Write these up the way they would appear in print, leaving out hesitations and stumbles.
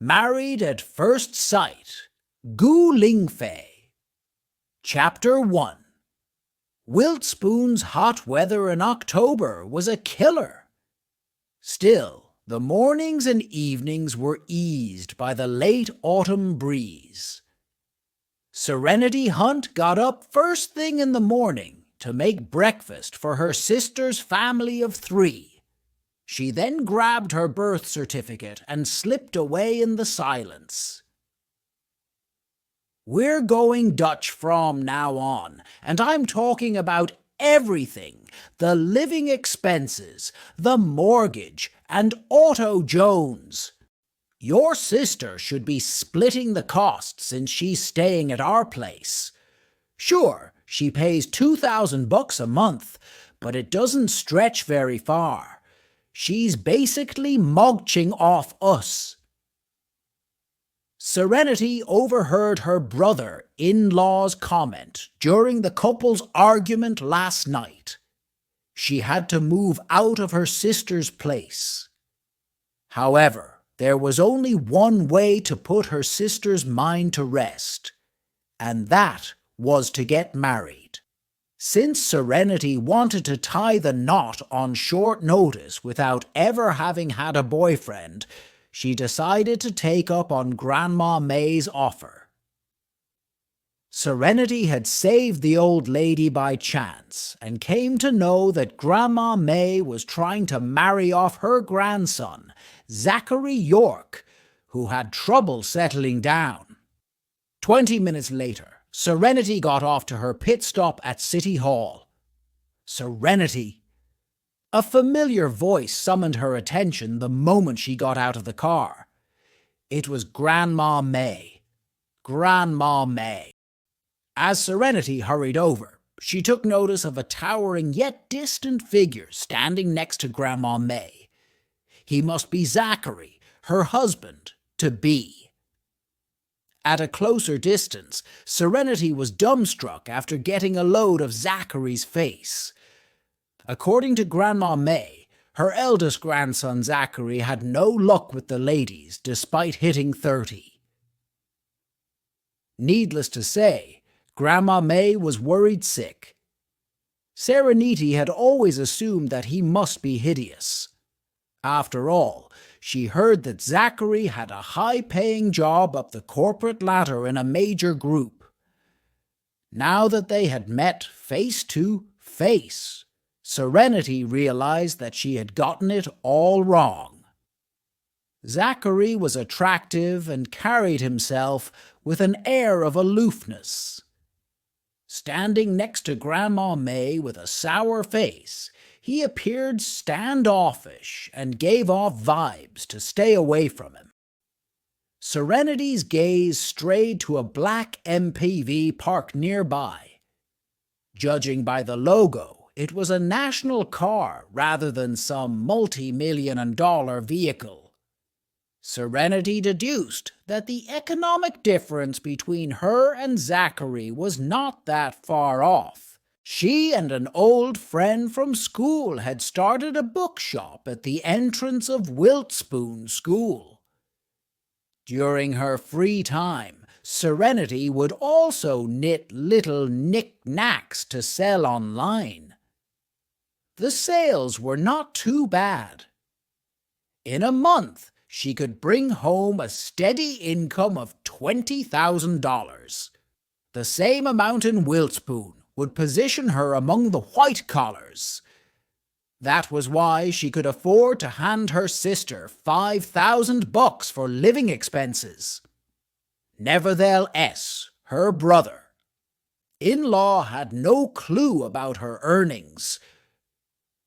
Married at First Sight, Lingfei. Chapter 1. Wiltspoon's hot weather in October was a killer. Still, the mornings and evenings were eased by the late autumn breeze. Serenity Hunt got up first thing in the morning to make breakfast for her sister's family of 3. She then grabbed her birth certificate and slipped away in the silence. We're going Dutch from now on, and I'm talking about everything: the living expenses, the mortgage, and Otto Jones. Your sister should be splitting the costs since she's staying at our place. Sure, she pays $2,000 a month, but it doesn't stretch very far. She's basically mortgaging off us. Serenity overheard her brother-in-law's comment during the couple's argument last night. She had to move out of her sister's place. However, there was only one way to put her sister's mind to rest, and that was to get married. Since Serenity wanted to tie the knot on short notice without ever having had a boyfriend, she decided to take up on Grandma May's offer. Serenity had saved the old lady by chance and came to know that Grandma May was trying to marry off her grandson, Zachary York, who had trouble settling down. 20 minutes later, Serenity got off to her pit stop at City Hall. Serenity! A familiar voice summoned her attention the moment she got out of the car. It was Grandma May. Grandma May. As Serenity hurried over, she took notice of a towering yet distant figure standing next to Grandma May. He must be Zachary, her husband-to-be. At a closer distance, Serenity was dumbstruck after getting a load of Zachary's face. According to Grandma May, her eldest grandson Zachary had no luck with the ladies despite hitting 30. Needless to say, Grandma May was worried sick. Serenity had always assumed that he must be hideous. After all, she heard that Zachary had a high-paying job up the corporate ladder in a major group. Now that they had met face to face, Serenity realized that she had gotten it all wrong. Zachary was attractive and carried himself with an air of aloofness. Standing next to Grandma May with a sour face, he appeared standoffish and gave off vibes to stay away from him. Serenity's gaze strayed to a black MPV parked nearby. Judging by the logo, it was a national car rather than some multi-million-dollar vehicle. Serenity deduced that the economic difference between her and Zachary was not that far off. She and an old friend from school had started a bookshop at the entrance of Wiltspoon School. During her free time, Serenity would also knit little knick-knacks to sell online. The sales were not too bad. In a month, she could bring home a steady income of $20,000. The same amount in Wiltspoon would position her among the white-collars. That was why she could afford to hand her sister $5,000 for living expenses. Nevertheless, her brother-in-law had no clue about her earnings.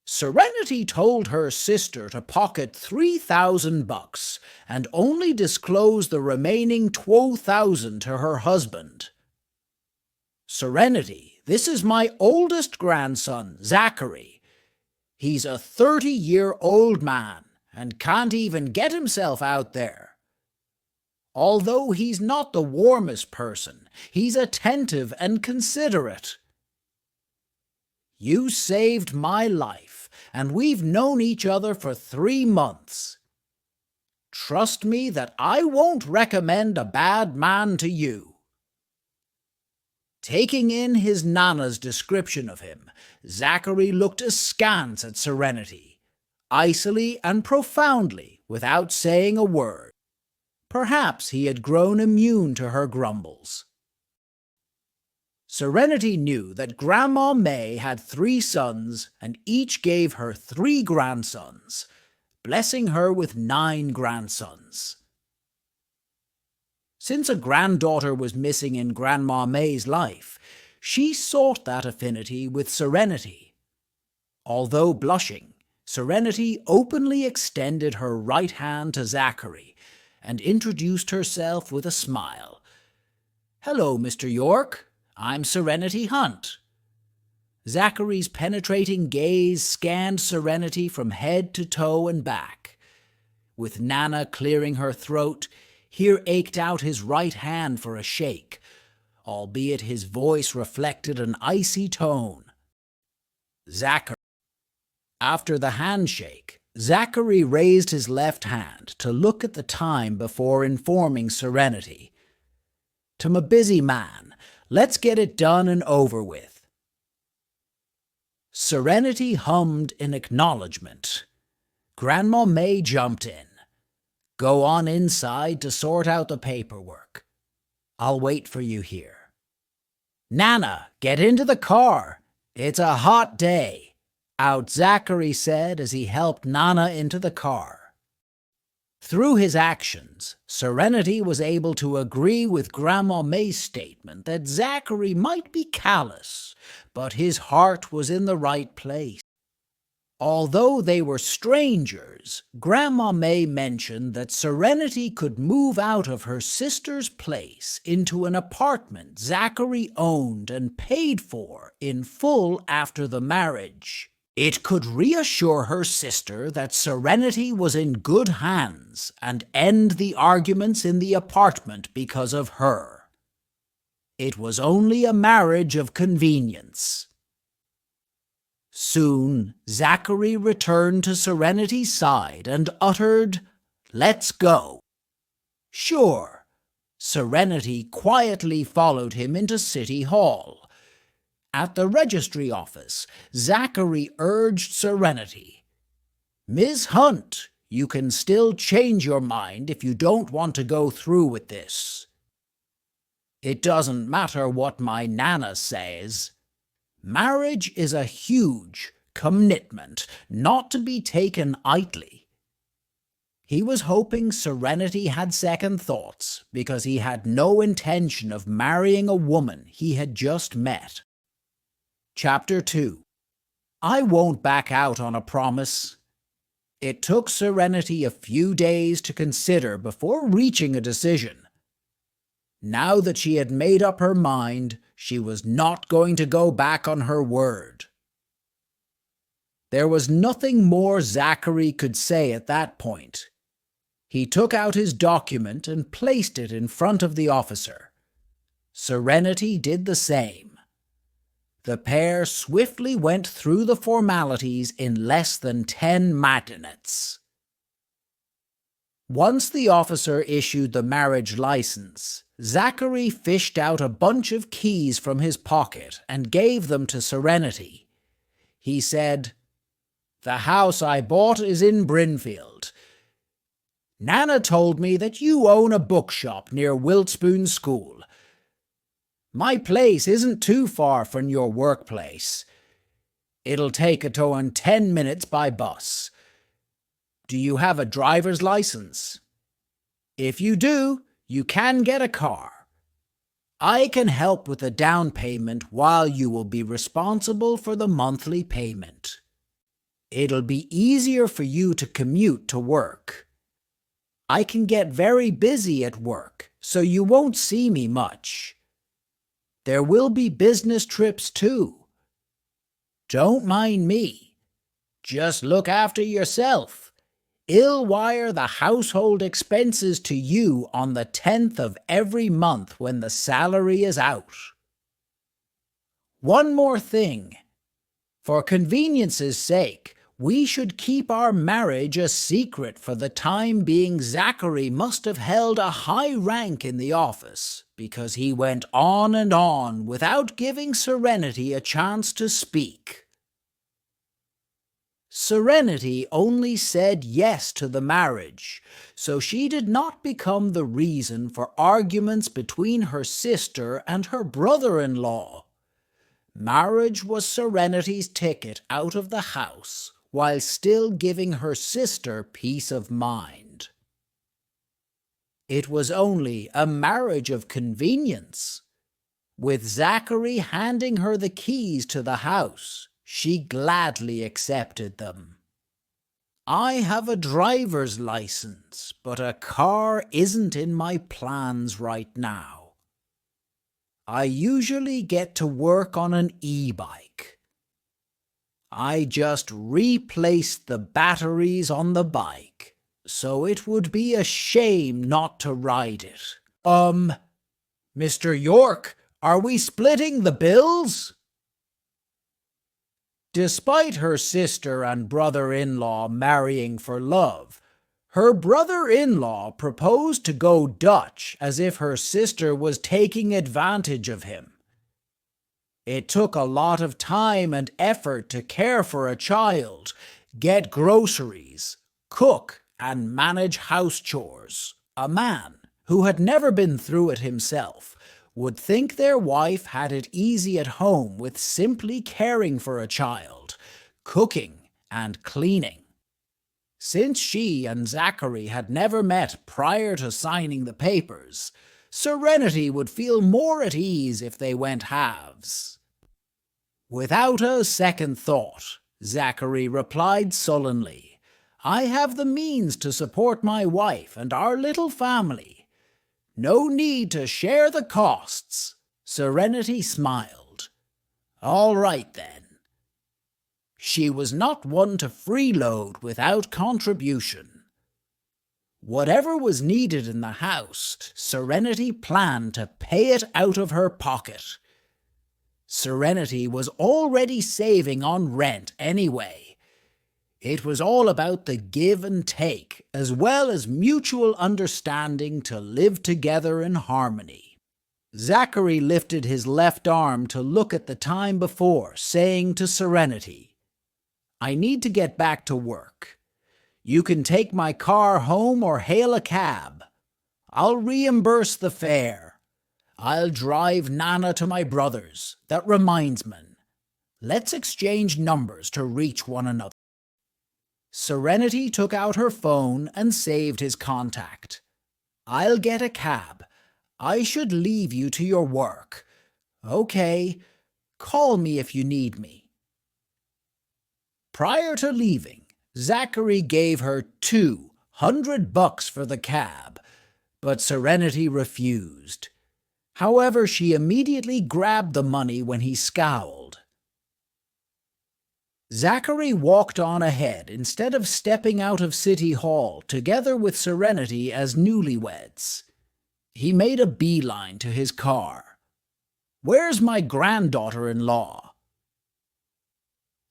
Serenity told her sister to pocket $3,000 and only disclose the remaining $12,000 to her husband. Serenity, this is my oldest grandson, Zachary. He's a 30-year-old man and can't even get himself out there. Although he's not the warmest person, he's attentive and considerate. You saved my life, and we've known each other for 3 months. Trust me that I won't recommend a bad man to you." Taking in his Nana's description of him, Zachary looked askance at Serenity, icily and profoundly, without saying a word. Perhaps he had grown immune to her grumbles. Serenity knew that Grandma May had 3 sons, and each gave her 3 grandsons, blessing her with 9 grandsons. Since a granddaughter was missing in Grandma May's life, she sought that affinity with Serenity. Although blushing, Serenity openly extended her right hand to Zachary and introduced herself with a smile. "Hello, Mr. York. I'm Serenity Hunt." Zachary's penetrating gaze scanned Serenity from head to toe and back. With Nana clearing her throat, here ached out his right hand for a shake, albeit his voice reflected an icy tone. After the handshake, Zachary raised his left hand to look at the time before informing Serenity. "'Tom a busy man. Let's get it done and over with." Serenity hummed in acknowledgement. Grandma May jumped in. "Go on inside to sort out the paperwork. I'll wait for you here." "Nana, get into the car. It's a hot day," Out Zachary said as he helped Nana into the car. Through his actions, Serenity was able to agree with Grandma May's statement that Zachary might be callous, but his heart was in the right place. Although they were strangers, Grandma May mentioned that Serenity could move out of her sister's place into an apartment Zachary owned and paid for in full after the marriage. It could reassure her sister that Serenity was in good hands and end the arguments in the apartment because of her. It was only a marriage of convenience. Soon, Zachary returned to Serenity's side and uttered, "Let's go." "Sure." Serenity quietly followed him into City Hall. At the registry office, Zachary urged Serenity, "Ms. Hunt, you can still change your mind if you don't want to go through with this." "It doesn't matter what my Nana says. Marriage is a huge commitment, not to be taken idly." He was hoping Serenity had second thoughts because he had no intention of marrying a woman he had just met. Chapter 2. I won't back out on a promise. It took Serenity a few days to consider before reaching a decision. Now that she had made up her mind, she was not going to go back on her word. There was nothing more Zachary could say at that point. He took out his document and placed it in front of the officer. Serenity did the same. The pair swiftly went through the formalities in less than 10 minutes. Once the officer issued the marriage license, Zachary fished out a bunch of keys from his pocket and gave them to Serenity. He said, "The house I bought is in Brinfield. Nana told me that you own a bookshop near Wiltspoon School. My place isn't too far from your workplace. It'll take a tow 10 minutes by bus. Do you have a driver's license? If you do, you can get a car. I can help with the down payment while you will be responsible for the monthly payment. It'll be easier for you to commute to work. I can get very busy at work, so you won't see me much. There will be business trips too. Don't mind me. Just look after yourself. I'll wire the household expenses to you on the 10th of every month when the salary is out. One more thing. For convenience's sake, We should keep our marriage a secret for the time being. Zachary must have held a high rank in the office, because he went on and on without giving Serenity a chance to speak. Serenity only said yes to the marriage, so she did not become the reason for arguments between her sister and her brother-in-law. Marriage was Serenity's ticket out of the house, while still giving her sister peace of mind. It was only a marriage of convenience. With Zachary handing her the keys to the house, she gladly accepted them. I have a driver's license, but a car isn't in my plans right now. I usually get to work on an e-bike. I just replaced the batteries on the bike, so it would be a shame not to ride it. Mr. York, are we splitting the bills? Despite her sister and brother-in-law marrying for love, her brother-in-law proposed to go Dutch as if her sister was taking advantage of him. It took a lot of time and effort to care for a child, get groceries, cook, and manage house chores. A man who had never been through it himself would think their wife had it easy at home with simply caring for a child, cooking, and cleaning. Since she and Zachary had never met prior to signing the papers, Serenity would feel more at ease if they went halves. Without a second thought, Zachary replied sullenly, "I have the means to support my wife and our little family. No need to share the costs." Serenity smiled. All right then. She was not one to freeload without contribution. Whatever was needed in the house, Serenity planned to pay it out of her pocket. Serenity was already saving on rent anyway. It was all about the give and take, as well as mutual understanding to live together in harmony. Zachary lifted his left arm to look at the time before, saying to Serenity, "I need to get back to work. You can take my car home or hail a cab. I'll reimburse the fare. I'll drive Nana to my brother's. That reminds me. Let's exchange numbers to reach one another." Serenity took out her phone and saved his contact. "I'll get a cab. I should leave you to your work. Okay, call me if you need me." Prior to leaving, Zachary gave her $200 for the cab, but Serenity refused. However, she immediately grabbed the money when he scowled. Zachary walked on ahead instead of stepping out of City Hall together with Serenity as newlyweds. He made a beeline to his car. "Where's my granddaughter-in-law?"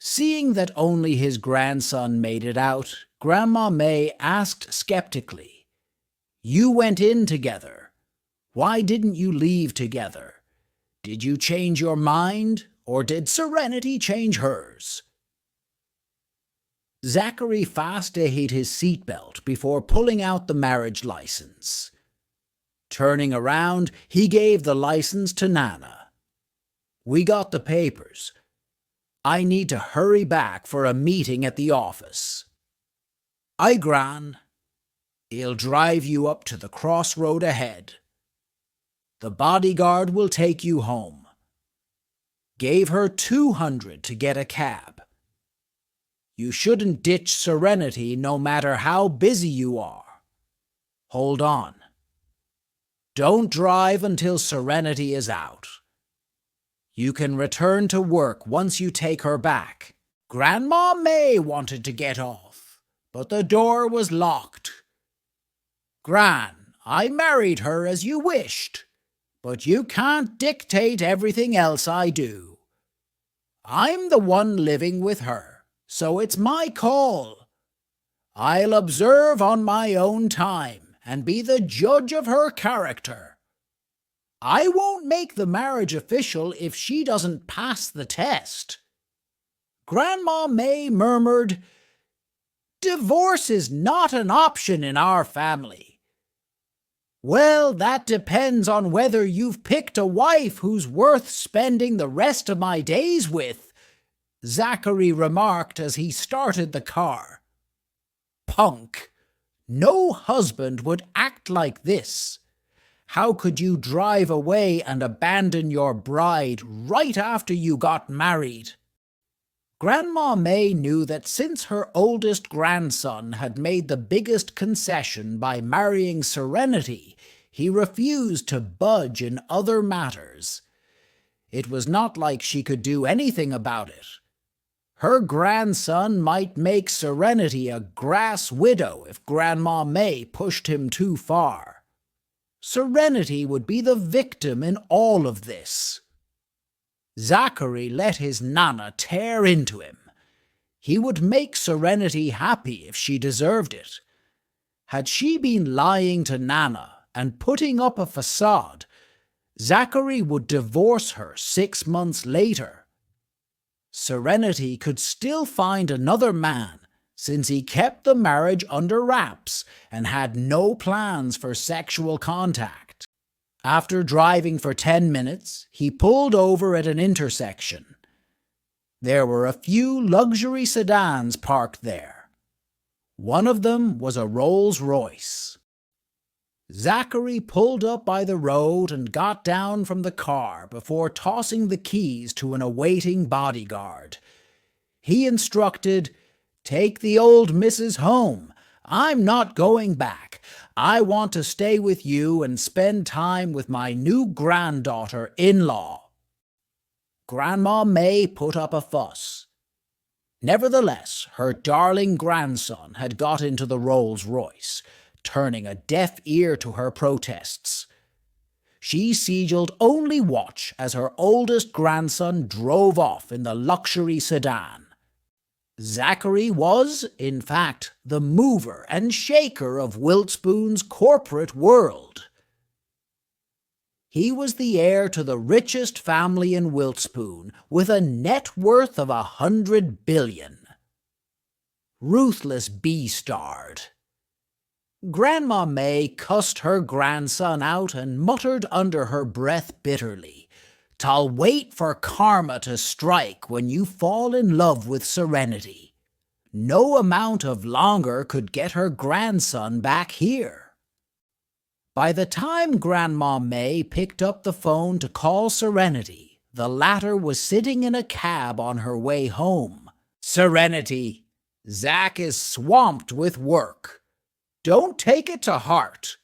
Seeing that only his grandson made it out, Grandma May asked skeptically, "You went in together. Why didn't you leave together? Did you change your mind, or did Serenity change hers?" Zachary fastened his seatbelt before pulling out the marriage license. Turning around, he gave the license to Nana. "We got the papers. I need to hurry back for a meeting at the office." "Aye, Gran. He'll drive you up to the crossroad ahead. The bodyguard will take you home." Gave her $200 to get a cab. "You shouldn't ditch Serenity no matter how busy you are. Hold on. Don't drive until Serenity is out. You can return to work once you take her back." Grandma May wanted to get off, but the door was locked. "Gran, I married her as you wished, but you can't dictate everything else I do. I'm the one living with her, so it's my call. I'll observe on my own time and be the judge of her character. I won't make the marriage official if she doesn't pass the test." Grandma May murmured, "Divorce is not an option in our family." "Well, that depends on whether you've picked a wife who's worth spending the rest of my days with," Zachary remarked as he started the car. "Punk! No husband would act like this. How could you drive away and abandon your bride right after you got married?" Grandma May knew that since her oldest grandson had made the biggest concession by marrying Serenity, he refused to budge in other matters. It was not like she could do anything about it. Her grandson might make Serenity a grass widow if Grandma May pushed him too far. Serenity would be the victim in all of this. Zachary let his Nana tear into him. He would make Serenity happy if she deserved it. Had she been lying to Nana and putting up a facade, Zachary would divorce her 6 months later. Serenity could still find another man, since he kept the marriage under wraps and had no plans for sexual contact. After driving for 10 minutes, he pulled over at an intersection. There were a few luxury sedans parked there. One of them was a Rolls-Royce. Zachary pulled up by the road and got down from the car before tossing the keys to an awaiting bodyguard. He instructed, "Take the old missus home. I'm not going back. I want to stay with you and spend time with my new granddaughter-in-law." Grandma May put up a fuss. Nevertheless, her darling grandson had got into the Rolls-Royce, turning a deaf ear to her protests. She scheduled only watch as her oldest grandson drove off in the luxury sedan. Zachary was, in fact, the mover and shaker of Wiltspoon's corporate world. He was the heir to the richest family in Wiltspoon, with a net worth of $100 billion. Ruthless bee-starred. Grandma May cussed her grandson out and muttered under her breath bitterly, "T'll wait for karma to strike when you fall in love with Serenity. No amount of longer could get her grandson back here." By the time Grandma May picked up the phone to call Serenity, the latter was sitting in a cab on her way home. "Serenity, Zach is swamped with work. Don't take it to heart."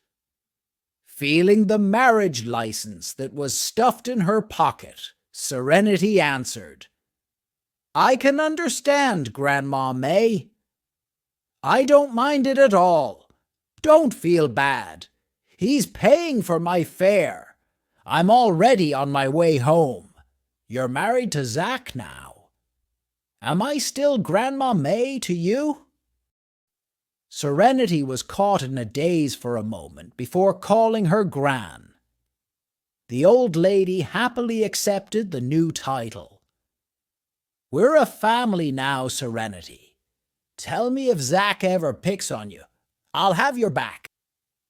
Feeling the marriage license that was stuffed in her pocket, Serenity answered, "I can understand, Grandma May. I don't mind it at all. Don't feel bad. He's paying for my fare. I'm already on my way home. You're married to Zach now. Am I still Grandma May to you?" Serenity was caught in a daze for a moment before calling her Gran. The old lady happily accepted the new title. "We're a family now, Serenity. Tell me if Zach ever picks on you. I'll have your back."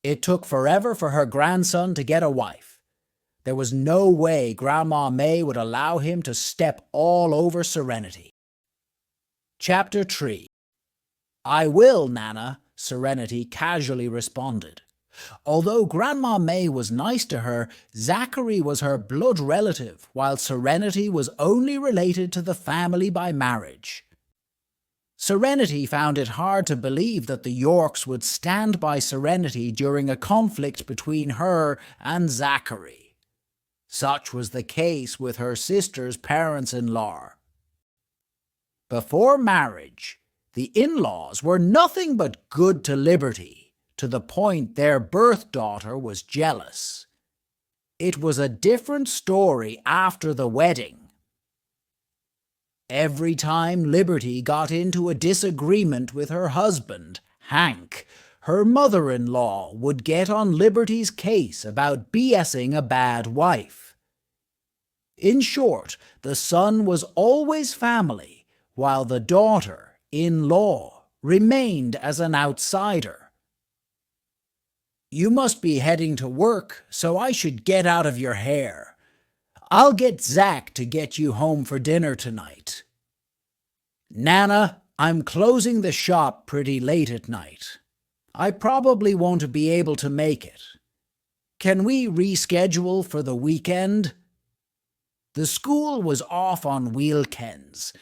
It took forever for her grandson to get a wife. There was no way Grandma May would allow him to step all over Serenity. Chapter 3. "I will, Nana," Serenity casually responded. Although Grandma May was nice to her, Zachary was her blood relative, while Serenity was only related to the family by marriage. Serenity found it hard to believe that the Yorks would stand by Serenity during a conflict between her and Zachary. Such was the case with her sister's parents-in-law. Before marriage, the in-laws were nothing but good to Liberty, to the point their birth daughter was jealous. It was a different story after the wedding. Every time Liberty got into a disagreement with her husband, Hank, her mother-in-law would get on Liberty's case about BSing a bad wife. In short, the son was always family, while the daughter, in-law, remained as an outsider. "You must be heading to work, so I should get out of your hair. I'll get Zach to get you home for dinner tonight." "Nana, I'm closing the shop pretty late at night. I probably won't be able to make it. Can we reschedule for the weekend?" The school was off on weekends.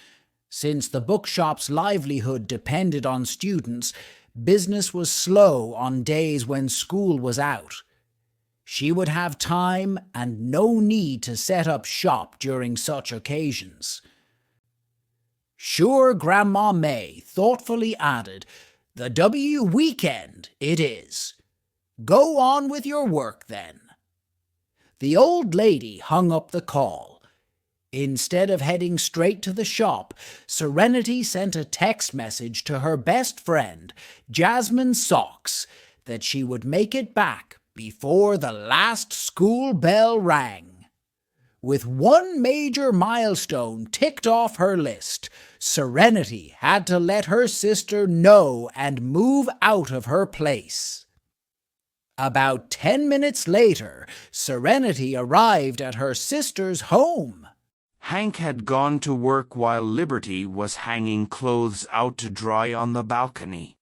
Since the bookshop's livelihood depended on students, business was slow on days when school was out. She would have time and no need to set up shop during such occasions. Sure, Grandma May thoughtfully added, "The weekend it is. Go on with your work then." The old lady hung up the call. Instead of heading straight to the shop, Serenity sent a text message to her best friend, Jasmine Socks, that she would make it back before the last school bell rang. With one major milestone ticked off her list, Serenity had to let her sister know and move out of her place. About 10 minutes later, Serenity arrived at her sister's home. Hank had gone to work while Liberty was hanging clothes out to dry on the balcony.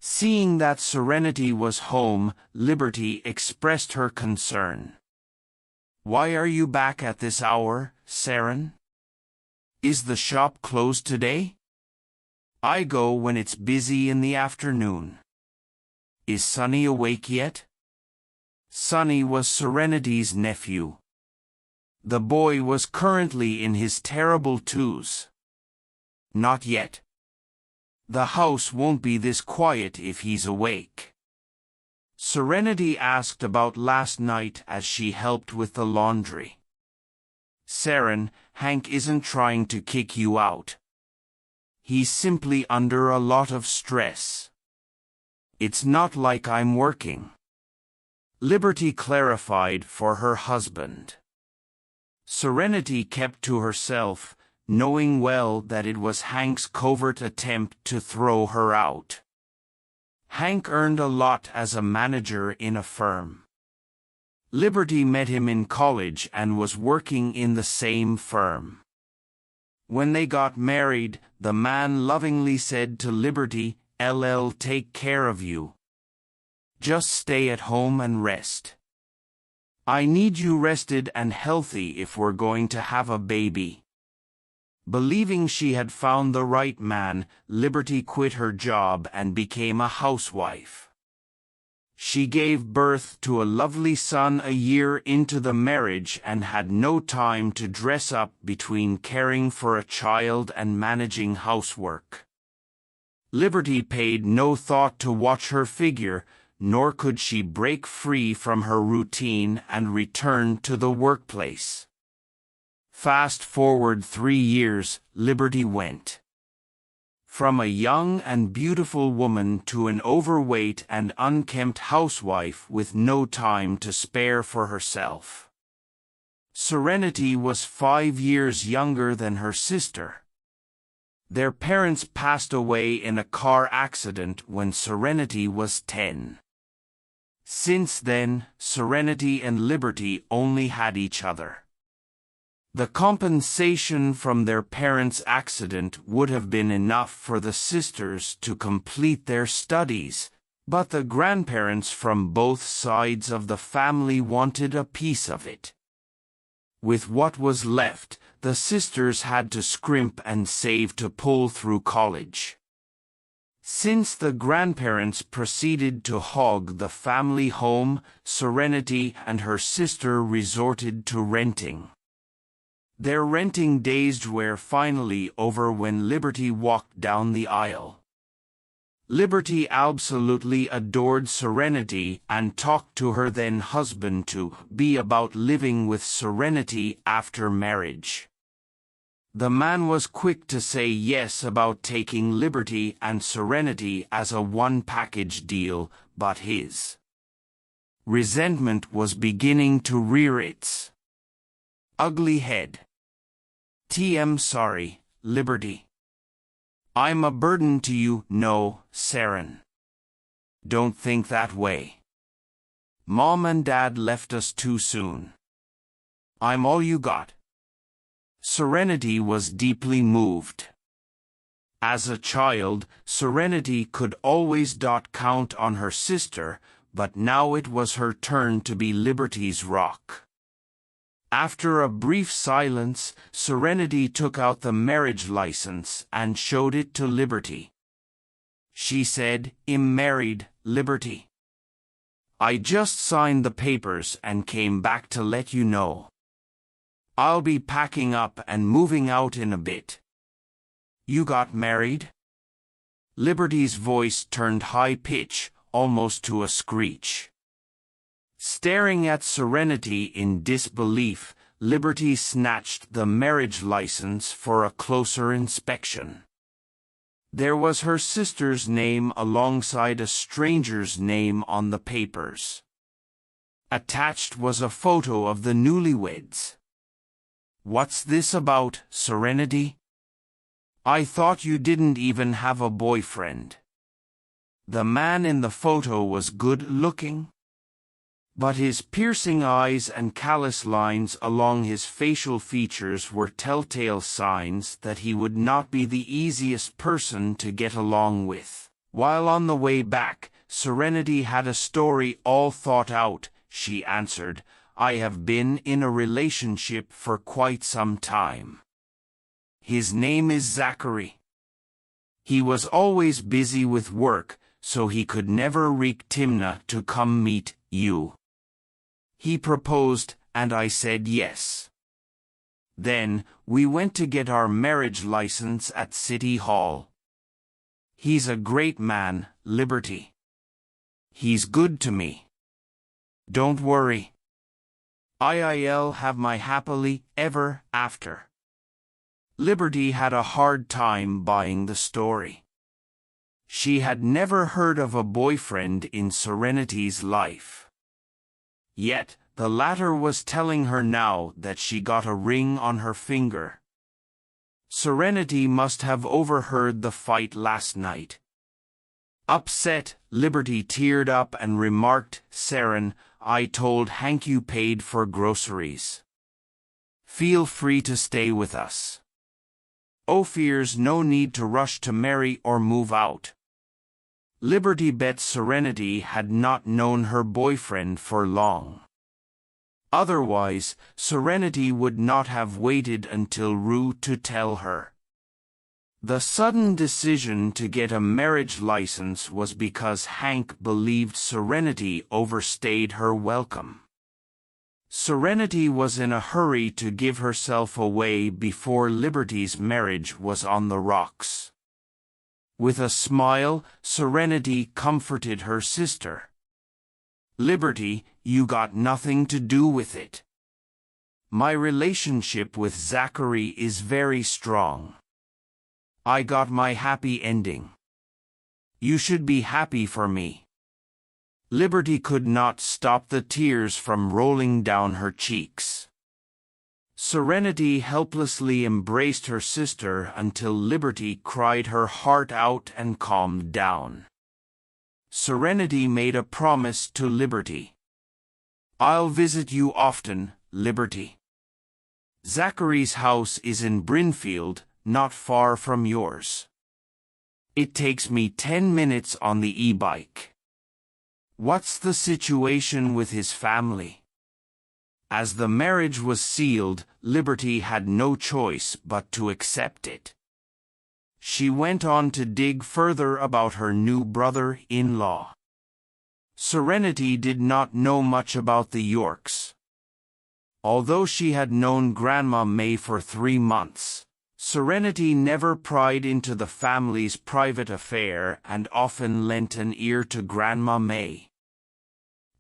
Seeing that Serenity was home, Liberty expressed her concern. "Why are you back at this hour, Seren? Is the shop closed today? I go when it's busy in the afternoon. Is Sonny awake yet?" Sonny was Serenity's nephew. The boy was currently in his terrible twos. "Not yet. The house won't be this quiet if he's awake." Serenity asked about last night as she helped with the laundry. "Seren, Hank isn't trying to kick you out. He's simply under a lot of stress. It's not like I'm working," Liberty clarified for her husband. Serenity kept to herself, knowing well that it was Hank's covert attempt to throw her out. Hank earned a lot as a manager in a firm. Liberty met him in college and was working in the same firm. When they got married, the man lovingly said to Liberty, "I'll take care of you. Just stay at home and rest. I need you rested and healthy if we're going to have a baby." Believing she had found the right man, Liberty quit her job and became a housewife. She gave birth to a lovely son a year into the marriage and had no time to dress up between caring for a child and managing housework. Liberty paid no thought to watch her figure, nor could she break free from her routine and return to the workplace. Fast forward 3 years, Liberty went from a young and beautiful woman to an overweight and unkempt housewife with no time to spare for herself. Serenity was 5 years younger than her sister. Their parents passed away in a car accident when Serenity was 10. Since then, Serenity and Liberty only had each other. The compensation from their parents' accident would have been enough for the sisters to complete their studies, but the grandparents from both sides of the family wanted a piece of it. With what was left, the sisters had to scrimp and save to pull through college. Since the grandparents proceeded to hog the family home, Serenity and her sister resorted to renting. Their renting days were finally over when Liberty walked down the aisle. Liberty absolutely adored Serenity and talked to her then husband to be about living with Serenity after marriage. The man was quick to say yes about taking Liberty and Serenity as a one-package deal, but his resentment was beginning to rear its ugly head. Sorry, Liberty. I'm a burden to you. No, Seren. Don't think that way. Mom and Dad left us too soon. I'm all you got. Serenity was deeply moved. As a child, Serenity could always count on her sister, but now it was her turn to be Liberty's rock. After a brief silence, Serenity took out the marriage license and showed it to Liberty. She said, "I'm married, Liberty. I just signed the papers and came back to let you know. I'll be packing up and moving out in a bit." "You got married?" Liberty's voice turned high-pitch, almost to a screech. Staring at Serenity in disbelief, Liberty snatched the marriage license for a closer inspection. There was her sister's name alongside a stranger's name on the papers. Attached was a photo of the newlyweds. "What's this about, Serenity? I thought you didn't even have a boyfriend." The man in the photo was good-looking, but his piercing eyes and callous lines along his facial features were telltale signs that he would not be the easiest person to get along with. While on the way back, Serenity had a story all thought out. She answered, "I have been in a relationship for quite some time. His name is Zachary. He was always busy with work, so he could never reach Timna to come meet you. He proposed, and I said yes. Then, we went to get our marriage license at City Hall. He's a great man, Liberty. He's good to me. Don't worry. I'll have my happily ever after." Liberty had a hard time buying the story. She had never heard of a boyfriend in Serenity's life. Yet, the latter was telling her now that she got a ring on her finger. Serenity must have overheard the fight last night. Upset, Liberty teared up and remarked, "Seren, I told Hank you paid for groceries. Feel free to stay with us. Ophir's no need to rush to marry or move out." Liberty bet Serenity had not known her boyfriend for long. Otherwise, Serenity would not have waited until Rue to tell her. The sudden decision to get a marriage license was because Hank believed Serenity overstayed her welcome. Serenity was in a hurry to give herself away before Liberty's marriage was on the rocks. With a smile, Serenity comforted her sister. "Liberty, you got nothing to do with it. My relationship with Zachary is very strong. I got my happy ending. You should be happy for me." Liberty could not stop the tears from rolling down her cheeks. Serenity helplessly embraced her sister until Liberty cried her heart out and calmed down. Serenity made a promise to Liberty. "I'll visit you often, Liberty. Zachary's house is in Brinfield, not far from yours. It takes me 10 minutes on the e-bike." "What's the situation with his family?" As the marriage was sealed, Liberty had no choice but to accept it. She went on to dig further about her new brother-in-law. Serenity did not know much about the Yorks. Although she had known Grandma May for 3 months, Serenity never pried into the family's private affair and often lent an ear to Grandma May.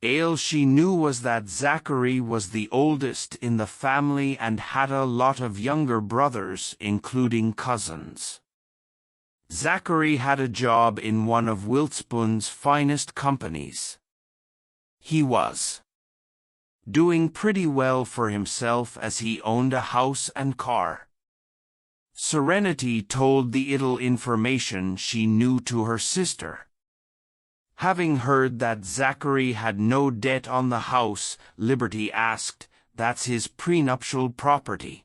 All she knew was that Zachary was the oldest in the family and had a lot of younger brothers, including cousins. Zachary had a job in one of Wiltsbun's finest companies. He was doing pretty well for himself as he owned a house and car. Serenity told the little information she knew to her sister. Having heard that Zachary had no debt on the house, Liberty asked, "That's his prenuptial property.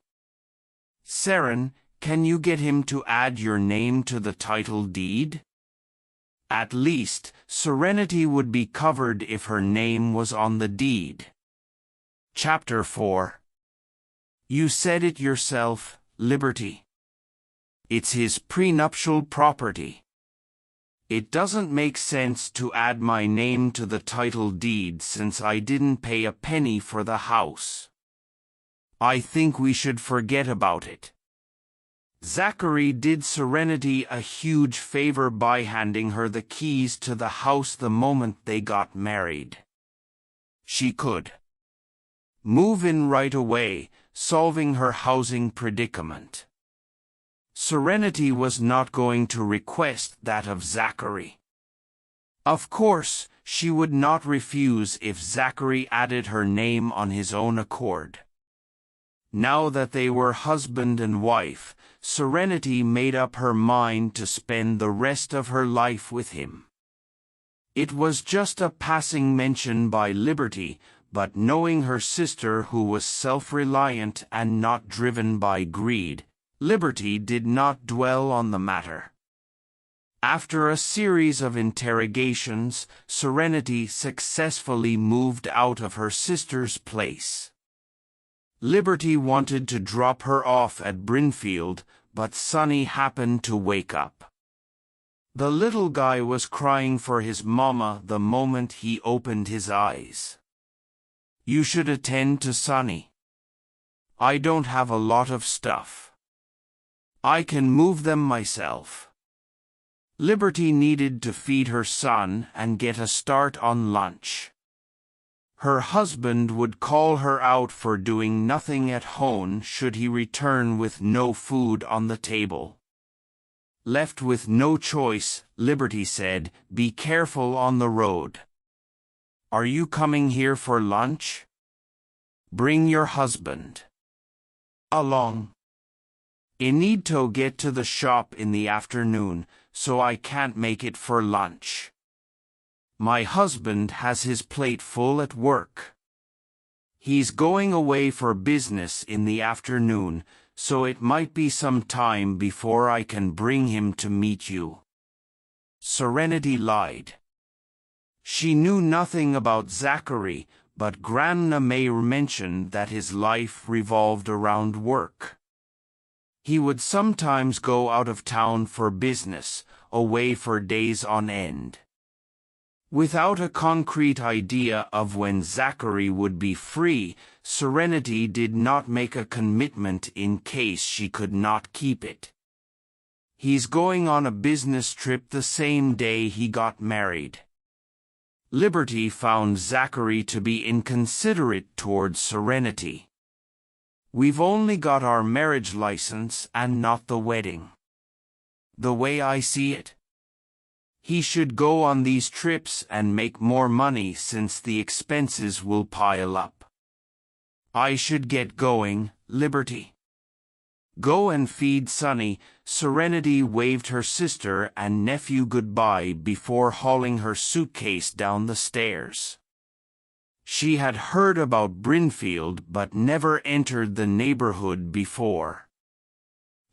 Seren, can you get him to add your name to the title deed?" At least, Serenity would be covered if her name was on the deed. Chapter 4. You said it yourself, Liberty. It's his prenuptial property. It doesn't make sense to add my name to the title deed since I didn't pay a penny for the house. I think we should forget about it. Zachary did Serenity a huge favor by handing her the keys to the house the moment they got married. She could move in right away, solving her housing predicament. Serenity was not going to request that of Zachary. Of course, she would not refuse if Zachary added her name on his own accord. Now that they were husband and wife, Serenity made up her mind to spend the rest of her life with him. It was just a passing mention by Liberty, but knowing her sister who was self-reliant and not driven by greed, Liberty did not dwell on the matter. After a series of interrogations, Serenity successfully moved out of her sister's place. Liberty wanted to drop her off at Brinfield, but Sonny happened to wake up. The little guy was crying for his mama the moment he opened his eyes. You should attend to Sonny. I don't have a lot of stuff. I can move them myself. Liberty needed to feed her son and get a start on lunch. Her husband would call her out for doing nothing at home should he return with no food on the table. Left with no choice, Liberty said, "Be careful on the road. Are you coming here for lunch? Bring your husband along. I need to get to the shop in the afternoon, so I can't make it for lunch. My husband has his plate full at work. He's going away for business in the afternoon, so it might be some time before I can bring him to meet you." Serenity lied. She knew nothing about Zachary, but Grandma May mentioned that his life revolved around work. He would sometimes go out of town for business, away for days on end. Without a concrete idea of when Zachary would be free, Serenity did not make a commitment in case she could not keep it. He's going on a business trip the same day he got married. Liberty found Zachary to be inconsiderate towards Serenity. We've only got our marriage license and not the wedding. The way I see it, he should go on these trips and make more money since the expenses will pile up. I should get going, Liberty. Go and feed Sonny. Serenity waved her sister and nephew goodbye before hauling her suitcase down the stairs. She had heard about Brinfield but never entered the neighborhood before.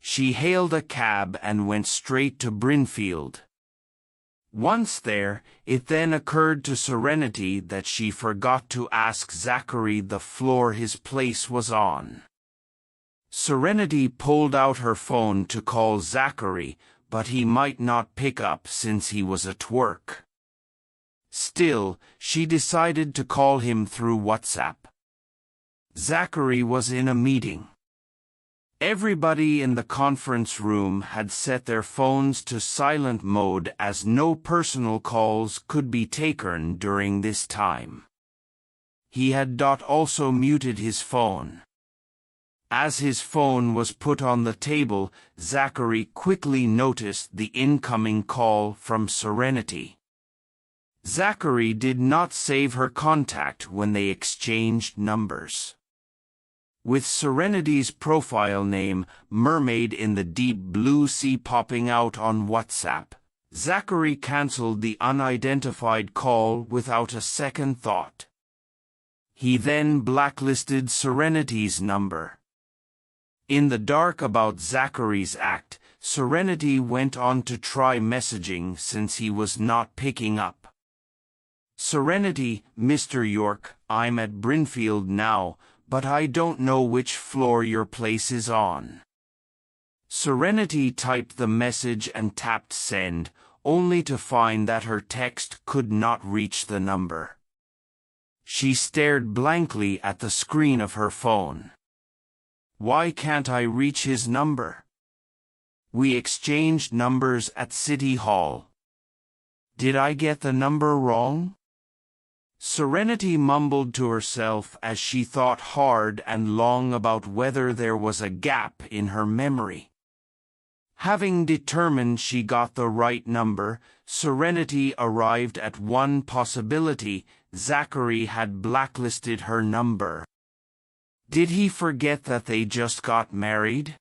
She hailed a cab and went straight to Brinfield. Once there, it then occurred to Serenity that she forgot to ask Zachary the floor his place was on. Serenity pulled out her phone to call Zachary, but he might not pick up since he was at work. Still, she decided to call him through WhatsApp. Zachary was in a meeting. Everybody in the conference room had set their phones to silent mode as no personal calls could be taken during this time. He had also muted his phone. As his phone was put on the table, Zachary quickly noticed the incoming call from Serenity. Zachary did not save her contact when they exchanged numbers. With Serenity's profile name, Mermaid in the Deep Blue Sea, popping out on WhatsApp, Zachary cancelled the unidentified call without a second thought. He then blacklisted Serenity's number. In the dark about Zachary's act, Serenity went on to try messaging since he was not picking up. Serenity, Mr. York, I'm at Brinfield now, but I don't know which floor your place is on. Serenity typed the message and tapped send, only to find that her text could not reach the number. She stared blankly at the screen of her phone. Why can't I reach his number? We exchanged numbers at City Hall. Did I get the number wrong? Serenity mumbled to herself as she thought hard and long about whether there was a gap in her memory. Having determined she got the right number, Serenity arrived at one possibility: Zachary had blacklisted her number. Did he forget that they just got married?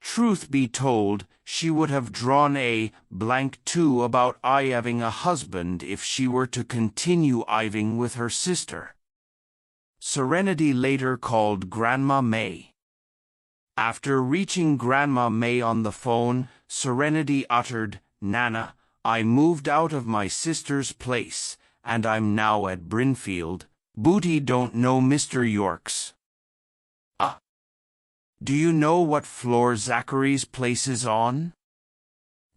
Truth be told, she would have drawn a blank too about having a husband if she were to continue iving with her sister. Serenity later called Grandma May. After reaching Grandma May on the phone, Serenity uttered, "Nana, I moved out of my sister's place, and I'm now at Brinfield. Booty don't know Mr. York's." Do you know what floor Zachary's place is on?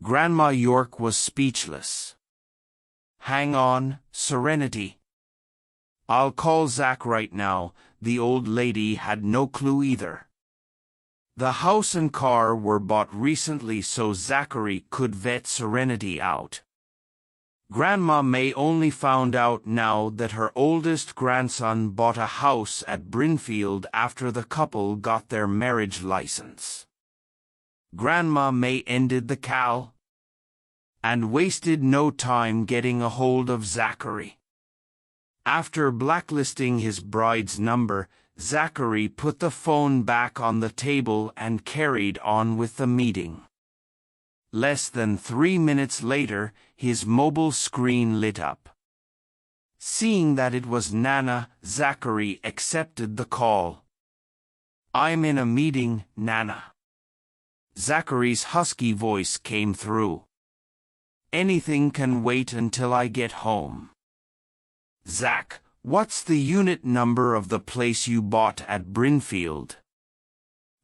Grandma York was speechless. Hang on, Serenity. I'll call Zach right now. The old lady had no clue either. The house and car were bought recently so Zachary could vet Serenity out. Grandma May only found out now that her oldest grandson bought a house at Brinfield after the couple got their marriage license. Grandma May ended the call and wasted no time getting a hold of Zachary. After blacklisting his bride's number, Zachary put the phone back on the table and carried on with the meeting. Less than 3 minutes later, his mobile screen lit up. Seeing that it was Nana, Zachary accepted the call. "I'm in a meeting, Nana." Zachary's husky voice came through. "Anything can wait until I get home." "Zach, what's the unit number of the place you bought at Brinfield?"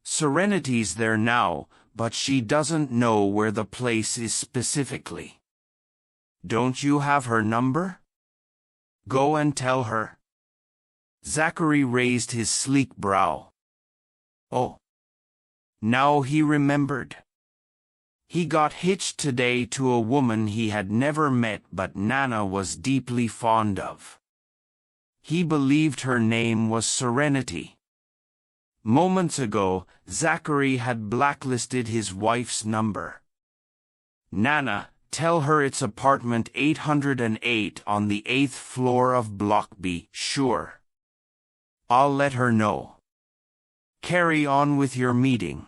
"Serenity's there now, but she doesn't know where the place is specifically." "Don't you have her number?" "Go and tell her." Zachary raised his sleek brow. Oh. Now he remembered. He got hitched today to a woman he had never met but Nana was deeply fond of. He believed her name was Serenity. Moments ago, Zachary had blacklisted his wife's number. "Nana, tell her it's apartment 808 on the 8th floor of Block B." "Sure. I'll let her know. Carry on with your meeting."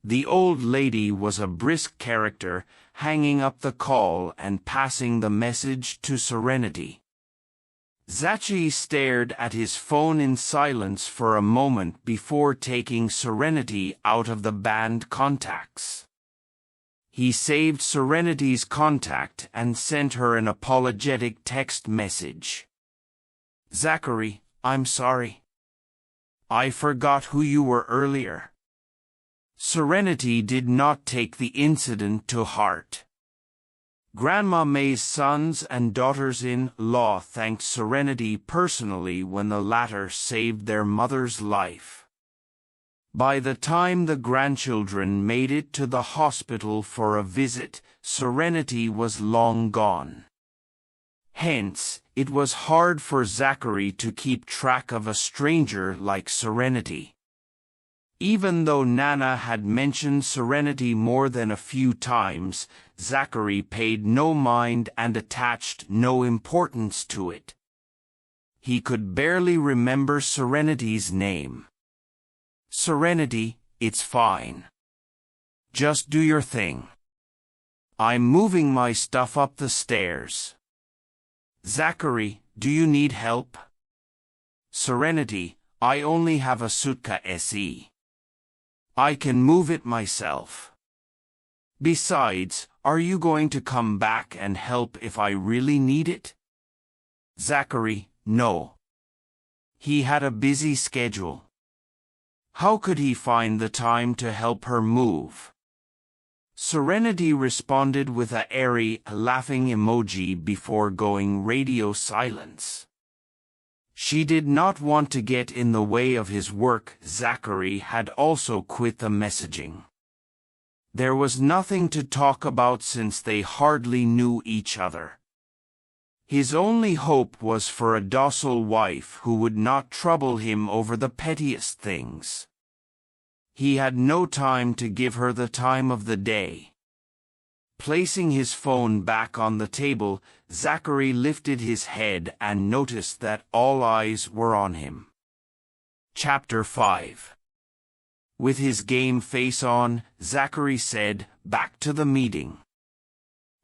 The old lady was a brisk character, hanging up the call and passing the message to Serenity. Zachary stared at his phone in silence for a moment before taking Serenity out of the banned contacts. He saved Serenity's contact and sent her an apologetic text message. "Zachary, I'm sorry. I forgot who you were earlier." Serenity did not take the incident to heart. Grandma May's sons and daughters-in-law thanked Serenity personally when the latter saved their mother's life. By the time the grandchildren made it to the hospital for a visit, Serenity was long gone. Hence, it was hard for Zachary to keep track of a stranger like Serenity. Even though Nana had mentioned Serenity more than a few times, Zachary paid no mind and attached no importance to it. He could barely remember Serenity's name. "Serenity, it's fine. Just do your thing. I'm moving my stuff up the stairs." "Zachary, do you need help?" "Serenity, I only have a suitcase. I can move it myself. Besides, are you going to come back and help if I really need it?" Zachary, no. He had a busy schedule. How could he find the time to help her move? Serenity responded with a airy, laughing emoji before going radio silence. She did not want to get in the way of his work. Zachary had also quit the messaging. There was nothing to talk about since they hardly knew each other. His only hope was for a docile wife who would not trouble him over the pettiest things. He had no time to give her the time of the day. Placing his phone back on the table, Zachary lifted his head and noticed that all eyes were on him. Chapter 5. With his game face on, Zachary said, "Back to the meeting."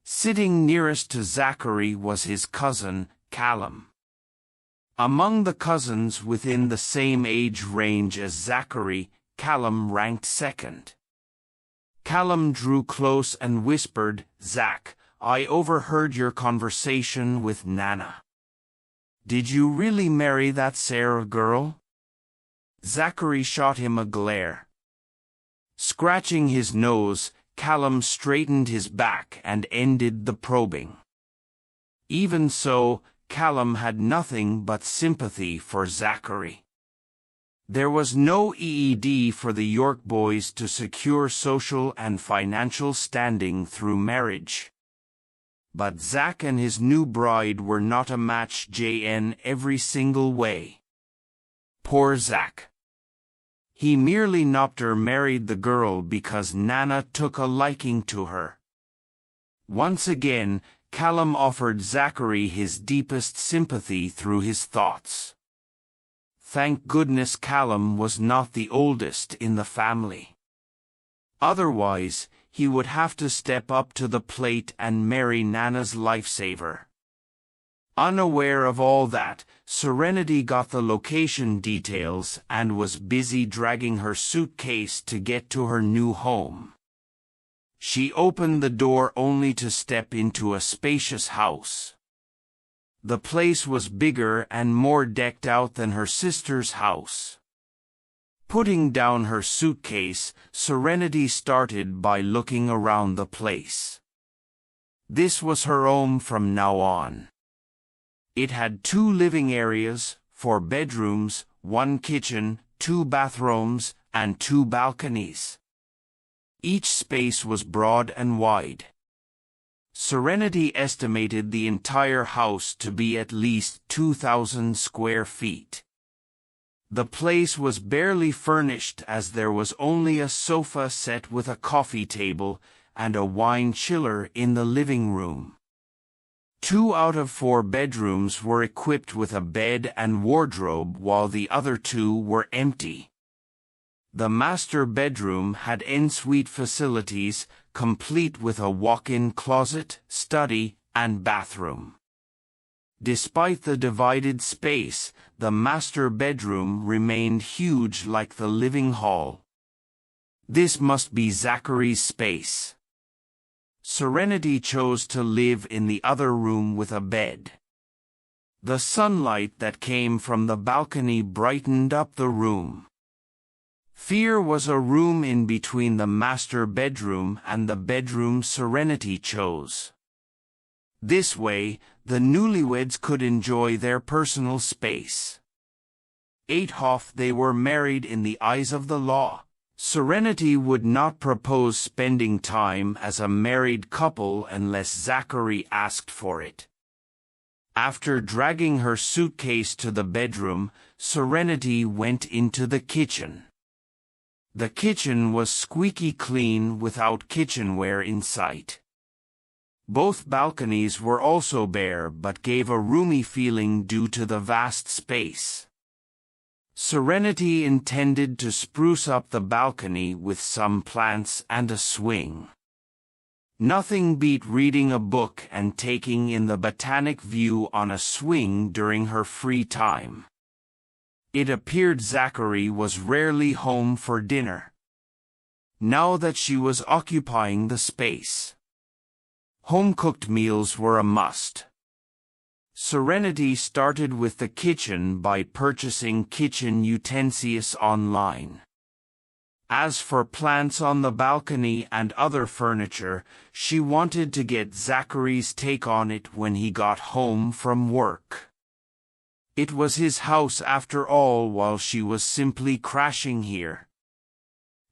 Sitting nearest to Zachary was his cousin, Callum. Among the cousins within the same age range as Zachary, Callum ranked second. Callum drew close and whispered, "Zach, I overheard your conversation with Nana. Did you really marry that Sarah girl?" Zachary shot him a glare. Scratching his nose, Callum straightened his back and ended the probing. Even so, Callum had nothing but sympathy for Zachary. There was no EED for the York boys to secure social and financial standing through marriage. But Zach and his new bride were not a match in every single way. Poor Zach. He merely married the girl because Nana took a liking to her. Once again, Callum offered Zachary his deepest sympathy through his thoughts. Thank goodness Callum was not the oldest in the family. Otherwise, he would have to step up to the plate and marry Nana's lifesaver. Unaware of all that, Serenity got the location details and was busy dragging her suitcase to get to her new home. She opened the door only to step into a spacious house. The place was bigger and more decked out than her sister's house. Putting down her suitcase, Serenity started by looking around the place. This was her home from now on. It had 2 living areas, 4 bedrooms, 1 kitchen, 2 bathrooms, and 2 balconies. Each space was broad and wide. Serenity estimated the entire house to be at least 2,000 square feet. The place was barely furnished as there was only a sofa set with a coffee table and a wine chiller in the living room. 2 out of 4 bedrooms were equipped with a bed and wardrobe while the other 2 were empty. The master bedroom had ensuite facilities, complete with a walk-in closet, study, and bathroom. Despite the divided space, the master bedroom remained huge like the living hall. This must be Zachary's space. Serenity chose to live in the other room with a bed. The sunlight that came from the balcony brightened up the room. Fear was a room in between the master bedroom and the bedroom Serenity chose. This way, the newlyweds could enjoy their personal space. They were married in the eyes of the law. Serenity would not propose spending time as a married couple unless Zachary asked for it. After dragging her suitcase to the bedroom, Serenity went into the kitchen. The kitchen was squeaky clean without kitchenware in sight. Both balconies were also bare but gave a roomy feeling due to the vast space. Serenity intended to spruce up the balcony with some plants and a swing. Nothing beat reading a book and taking in the botanic view on a swing during her free time. It appeared Zachary was rarely home for dinner. Now that she was occupying the space, home-cooked meals were a must. Serenity started with the kitchen by purchasing kitchen utensils online. As for plants on the balcony and other furniture, she wanted to get Zachary's take on it when he got home from work. It was his house after all, while she was simply crashing here.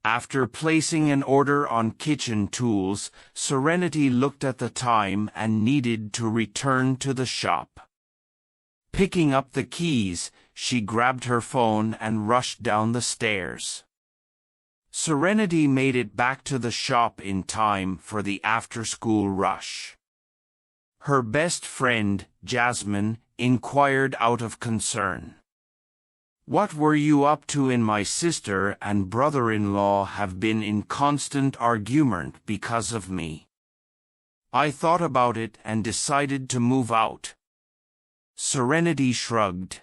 After placing an order on kitchen tools, Serenity looked at the time and needed to return to the shop. Picking up the keys, she grabbed her phone and rushed down the stairs. Serenity made it back to the shop in time for the after-school rush. Her best friend, Jasmine, inquired out of concern. "What were you up to? My sister and brother-in-law have been in constant argument because of me. I thought about it and decided to move out." Serenity shrugged.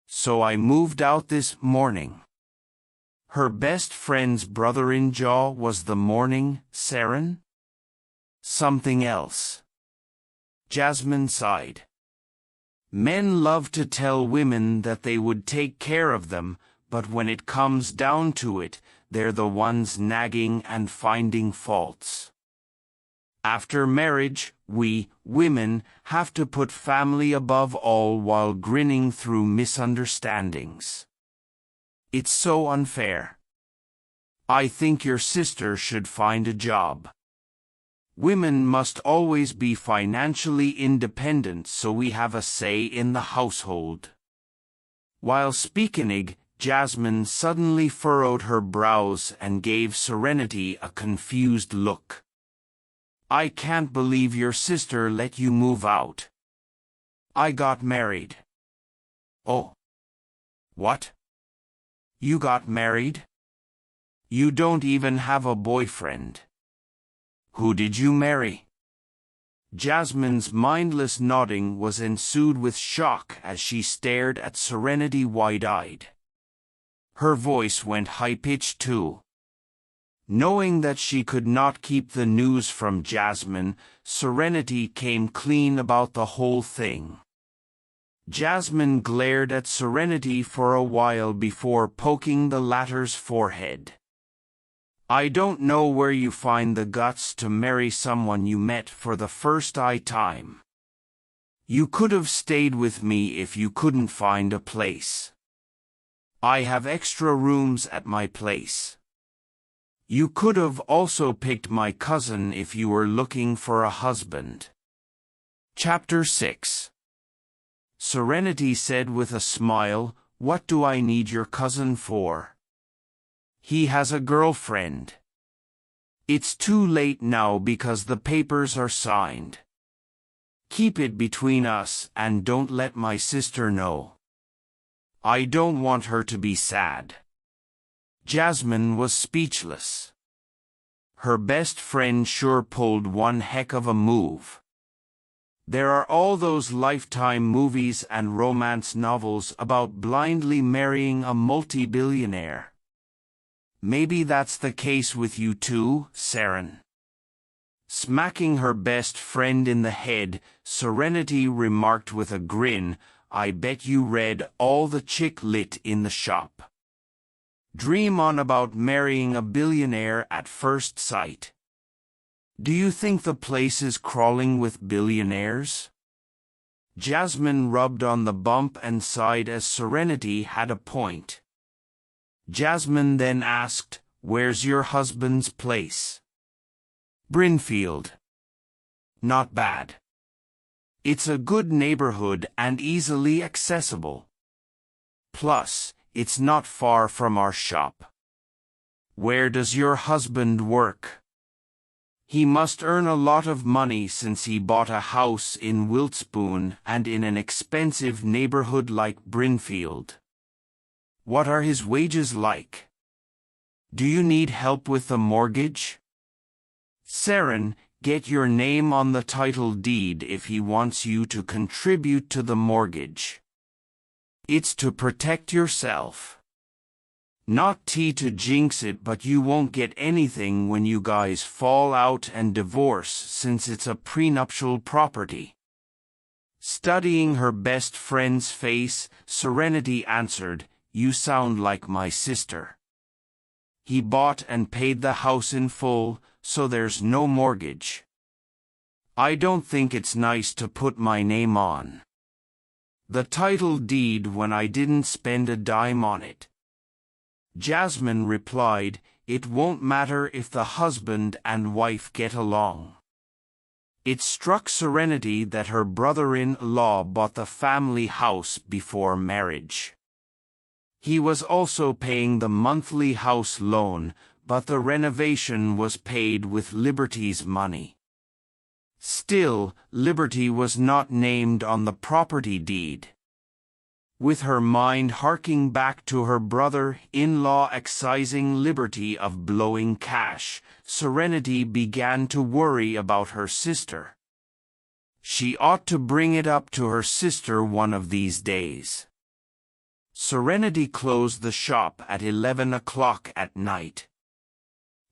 "So I moved out this morning." Her best friend's brother-in-law was the morning, Saren? Something else. Jasmine sighed. Men love to tell women that they would take care of them, but when it comes down to it, they're the ones nagging and finding faults. After marriage, we, women, have to put family above all while grinning through misunderstandings. It's so unfair. I think your sister should find a job. Women must always be financially independent so we have a say in the household. While speaking, Jasmine suddenly furrowed her brows and gave Serenity a confused look. "I can't believe your sister let you move out. I got married." "Oh. What? You got married? You don't even have a boyfriend. Who did you marry?" Jasmine's mindless nodding was ensued with shock as she stared at Serenity wide-eyed. Her voice went high-pitched too. Knowing that she could not keep the news from Jasmine, Serenity came clean about the whole thing. Jasmine glared at Serenity for a while before poking the latter's forehead. "I don't know where you find the guts to marry someone you met for the first time. You could have stayed with me if you couldn't find a place. I have extra rooms at my place. You could have also picked my cousin if you were looking for a husband." Chapter 6. Serenity said with a smile, "What do I need your cousin for? He has a girlfriend. It's too late now because the papers are signed. Keep it between us and don't let my sister know. I don't want her to be sad." Jasmine was speechless. Her best friend sure pulled one heck of a move. There are all those Lifetime movies and romance novels about blindly marrying a multi-billionaire. Maybe that's the case with you too, Saren. Smacking her best friend in the head, Serenity remarked with a grin, "I bet you read all the chick lit in the shop. Dream on about marrying a billionaire at first sight. Do you think the place is crawling with billionaires?" Jasmine rubbed on the bump and sighed as Serenity had a point. Jasmine then asked, "Where's your husband's place?" "Brinfield." "Not bad. It's a good neighborhood and easily accessible. Plus, it's not far from our shop. Where does your husband work? He must earn a lot of money since he bought a house in Wiltspoon and in an expensive neighborhood like Brinfield. What are his wages like? Do you need help with the mortgage? Saren, get your name on the title deed if he wants you to contribute to the mortgage. It's to protect yourself. Not to jinx it, but you won't get anything when you guys fall out and divorce since it's a prenuptial property. Studying her best friend's face, Serenity answered, "You sound like my sister. He bought and paid the house in full, so there's no mortgage. I don't think it's nice to put my name on the title deed when I didn't spend a dime on it." Jasmine replied, "It won't matter if the husband and wife get along." It struck Serenity that her brother-in-law bought the family house before marriage. He was also paying the monthly house loan, but the renovation was paid with Liberty's money. Still, Liberty was not named on the property deed. With her mind harking back to her brother-in-law excising Liberty of blowing cash, Serenity began to worry about her sister. She ought to bring it up to her sister one of these days. Serenity closed the shop at 11 o'clock at night.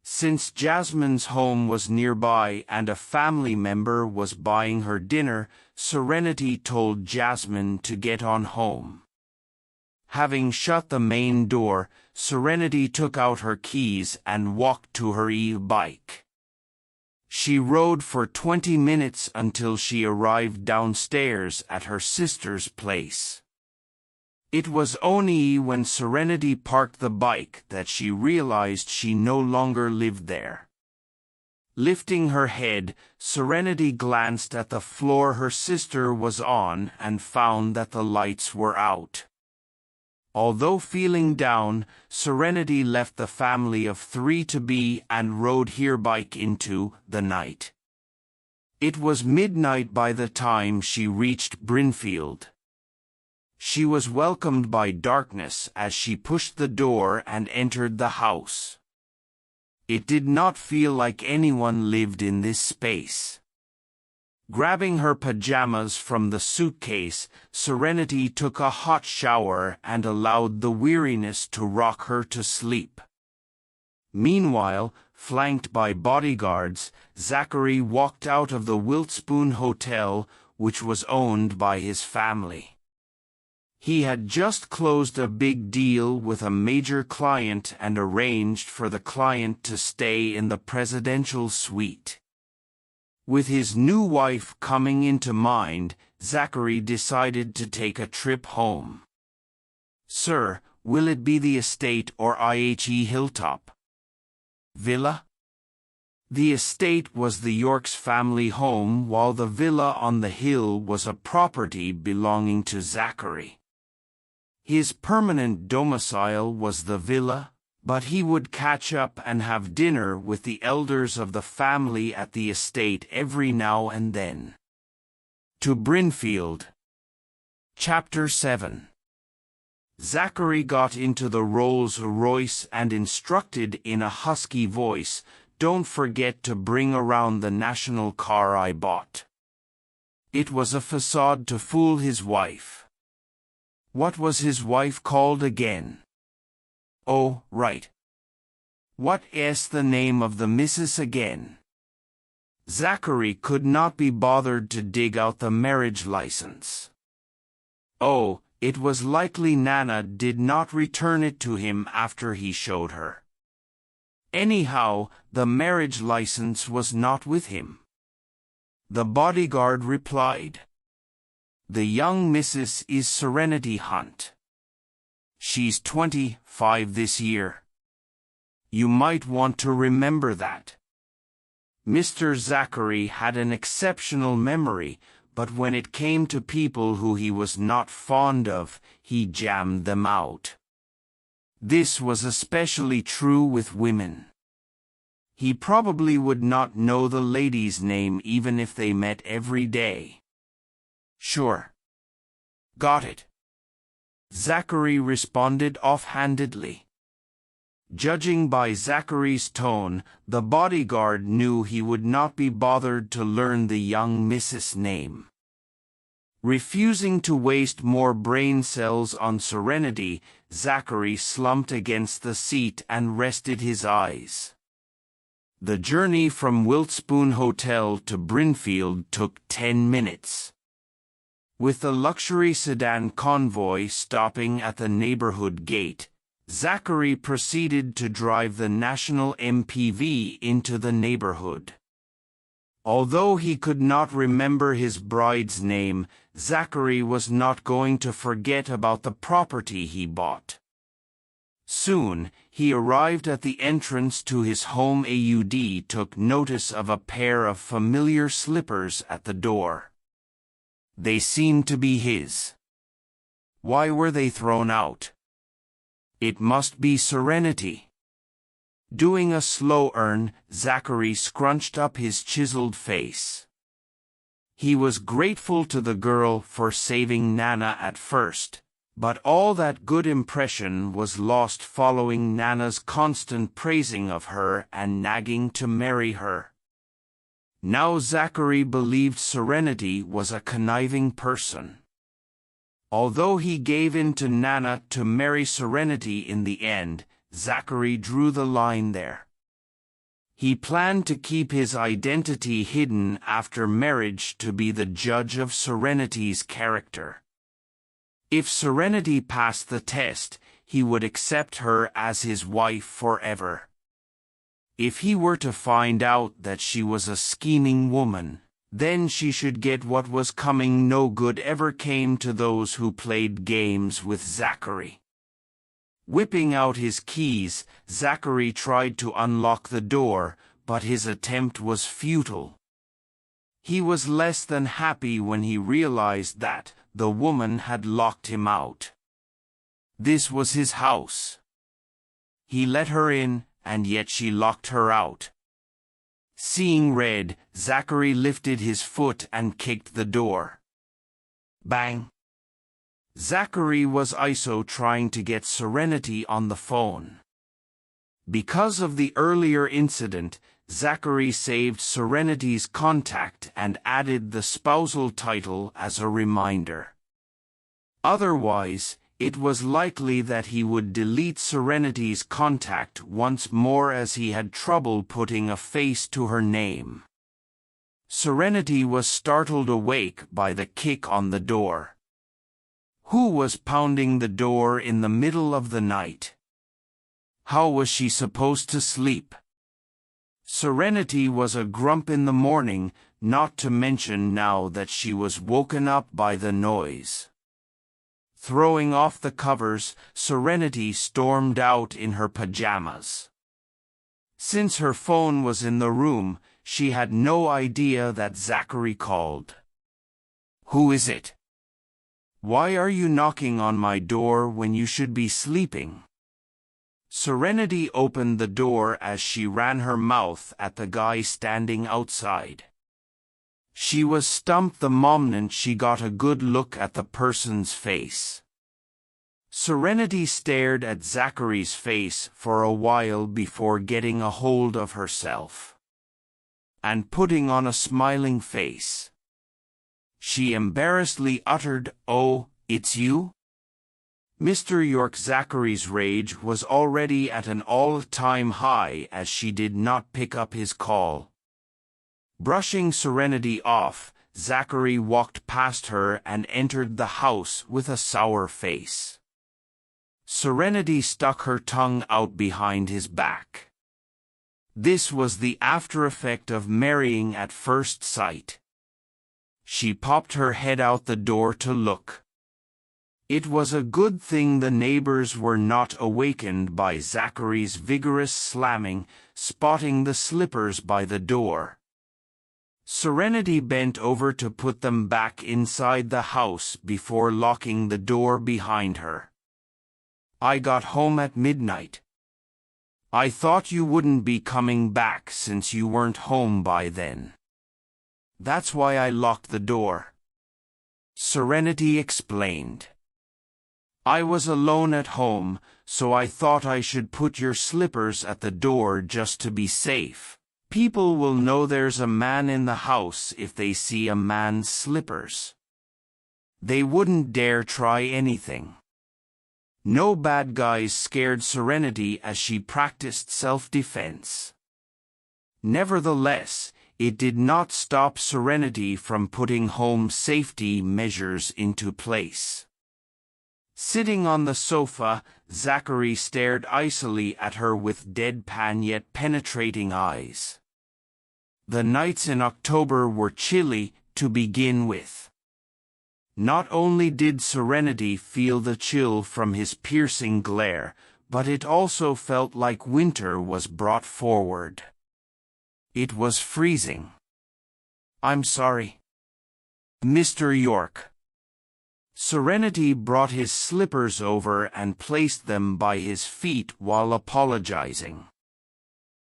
Since Jasmine's home was nearby and a family member was buying her dinner, Serenity told Jasmine to get on home. Having shut the main door, Serenity took out her keys and walked to her e-bike. She rode for 20 minutes until she arrived downstairs at her sister's place. It was only when Serenity parked the bike that she realized she no longer lived there. Lifting her head, Serenity glanced at the floor her sister was on and found that the lights were out. Although feeling down, Serenity left the family of 3 to be and rode her bike into the night. It was midnight by the time she reached Brinfield. She was welcomed by darkness as she pushed the door and entered the house. It did not feel like anyone lived in this space. Grabbing her pajamas from the suitcase, Serenity took a hot shower and allowed the weariness to rock her to sleep. Meanwhile, flanked by bodyguards, Zachary walked out of the Wiltspoon Hotel, which was owned by his family. He had just closed a big deal with a major client and arranged for the client to stay in the presidential suite. With his new wife coming into mind, Zachary decided to take a trip home. "Sir, will it be the estate or IHE Hilltop Villa?" The estate was the York's family home, while the villa on the hill was a property belonging to Zachary. His permanent domicile was the villa, but he would catch up and have dinner with the elders of the family at the estate every now and then. To Brinfield. Chapter 7. Zachary got into the Rolls-Royce and instructed in a husky voice, "Don't forget to bring around the national car I bought." It was a facade to fool his wife. What was his wife called again? Oh, right. What is the name of the missus again? Zachary could not be bothered to dig out the marriage license. Oh, it was likely Nana did not return it to him after he showed her. Anyhow, the marriage license was not with him. The bodyguard replied, "The young missus is Serenity Hunt. She's 25 this year. You might want to remember that." Mr. Zachary had an exceptional memory, but when it came to people who he was not fond of, he jammed them out. This was especially true with women. He probably would not know the lady's name even if they met every day. Sure. Got it. Zachary responded offhandedly. Judging by Zachary's tone, the bodyguard knew he would not be bothered to learn the young Mrs.'s name. Refusing to waste more brain cells on Serenity, Zachary slumped against the seat and rested his eyes. The journey from Wiltspoon Hotel to Brinfield took 10 minutes. With the luxury sedan convoy stopping at the neighborhood gate, Zachary proceeded to drive the national MPV into the neighborhood. Although he could not remember his bride's name, Zachary was not going to forget about the property he bought. Soon, he arrived at the entrance to his home. AUD took notice of a pair of familiar slippers at the door. They seemed to be his. Why were they thrown out? It must be Serenity. Doing a slow earn, Zachary scrunched up his chiseled face. He was grateful to the girl for saving Nana at first, but all that good impression was lost following Nana's constant praising of her and nagging to marry her. Now Zachary believed Serenity was a conniving person. Although he gave in to Nana to marry Serenity in the end, Zachary drew the line there. He planned to keep his identity hidden after marriage to be the judge of Serenity's character. If Serenity passed the test, he would accept her as his wife forever. If he were to find out that she was a scheming woman, then she should get what was coming. No good ever came to those who played games with Zachary. Whipping out his keys, Zachary tried to unlock the door, but his attempt was futile. He was less than happy when he realized that the woman had locked him out. This was his house. He let her in, and yet she locked her out. Seeing red, Zachary lifted his foot and kicked the door. Bang! Zachary was also trying to get Serenity on the phone. Because of the earlier incident, Zachary saved Serenity's contact and added the spousal title as a reminder. Otherwise, it was likely that he would delete Serenity's contact once more, as he had trouble putting a face to her name. Serenity was startled awake by the kick on the door. Who was pounding the door in the middle of the night? How was she supposed to sleep? Serenity was a grump in the morning, not to mention now that she was woken up by the noise. Throwing off the covers, Serenity stormed out in her pajamas. Since her phone was in the room, she had no idea that Zachary called. "Who is it? Why are you knocking on my door when you should be sleeping?" Serenity opened the door as she ran her mouth at the guy standing outside. She was stumped the moment she got a good look at the person's face. Serenity stared at Zachary's face for a while before getting a hold of herself and putting on a smiling face. She embarrassedly uttered, "Oh, it's you?" Mr. York. Zachary's rage was already at an all-time high as she did not pick up his call. Brushing Serenity off, Zachary walked past her and entered the house with a sour face. Serenity stuck her tongue out behind his back. This was the after-effect of marrying at first sight. She popped her head out the door to look. It was a good thing the neighbors were not awakened by Zachary's vigorous slamming, spotting the slippers by the door. Serenity bent over to put them back inside the house before locking the door behind her. I got home at midnight. I thought you wouldn't be coming back since you weren't home by then. That's why I locked the door. Serenity explained. I was alone at home, so I thought I should put your slippers at the door just to be safe. People will know there's a man in the house if they see a man's slippers. They wouldn't dare try anything. No bad guys scared Serenity as she practiced self-defense. Nevertheless, it did not stop Serenity from putting home safety measures into place. Sitting on the sofa, Zachary stared icily at her with deadpan yet penetrating eyes. The nights in October were chilly to begin with. Not only did Serenity feel the chill from his piercing glare, but it also felt like winter was brought forward. It was freezing. I'm sorry, Mr. York. Serenity brought his slippers over and placed them by his feet while apologizing.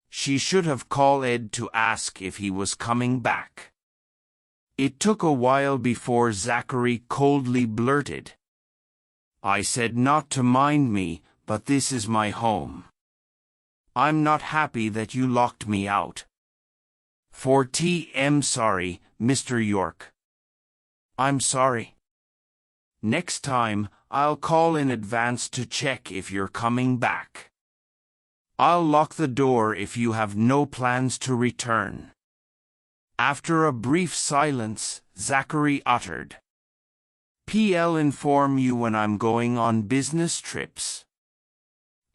She should have called Ed to ask if he was coming back. It took a while before Zachary coldly blurted, I said not to mind me, but this is my home. I'm not happy that you locked me out. Sorry, Mr. York. I'm sorry. Next time, I'll call in advance to check if you're coming back. I'll lock the door if you have no plans to return. After a brief silence, Zachary uttered, I'll inform you when I'm going on business trips.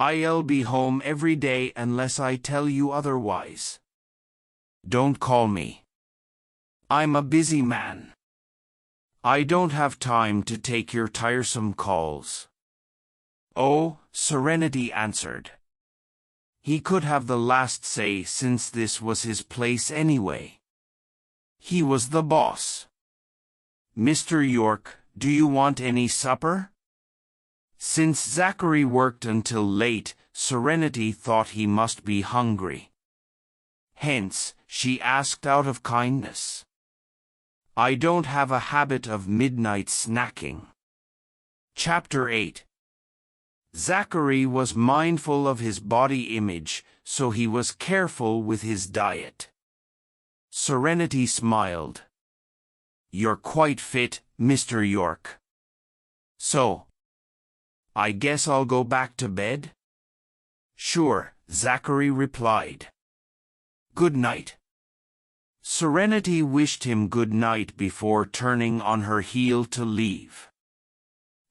I'll be home every day unless I tell you otherwise. Don't call me. I'm a busy man. I don't have time to take your tiresome calls. Oh, Serenity answered. He could have the last say since this was his place anyway. He was the boss. Mr. York, do you want any supper? Since Zachary worked until late, Serenity thought he must be hungry. Hence, she asked out of kindness. I don't have a habit of midnight snacking. Chapter 8. Zachary was mindful of his body image, so he was careful with his diet. Serenity smiled. You're quite fit, Mr. York. So, I guess I'll go back to bed? Sure, Zachary replied. Good night. Serenity wished him good night before turning on her heel to leave.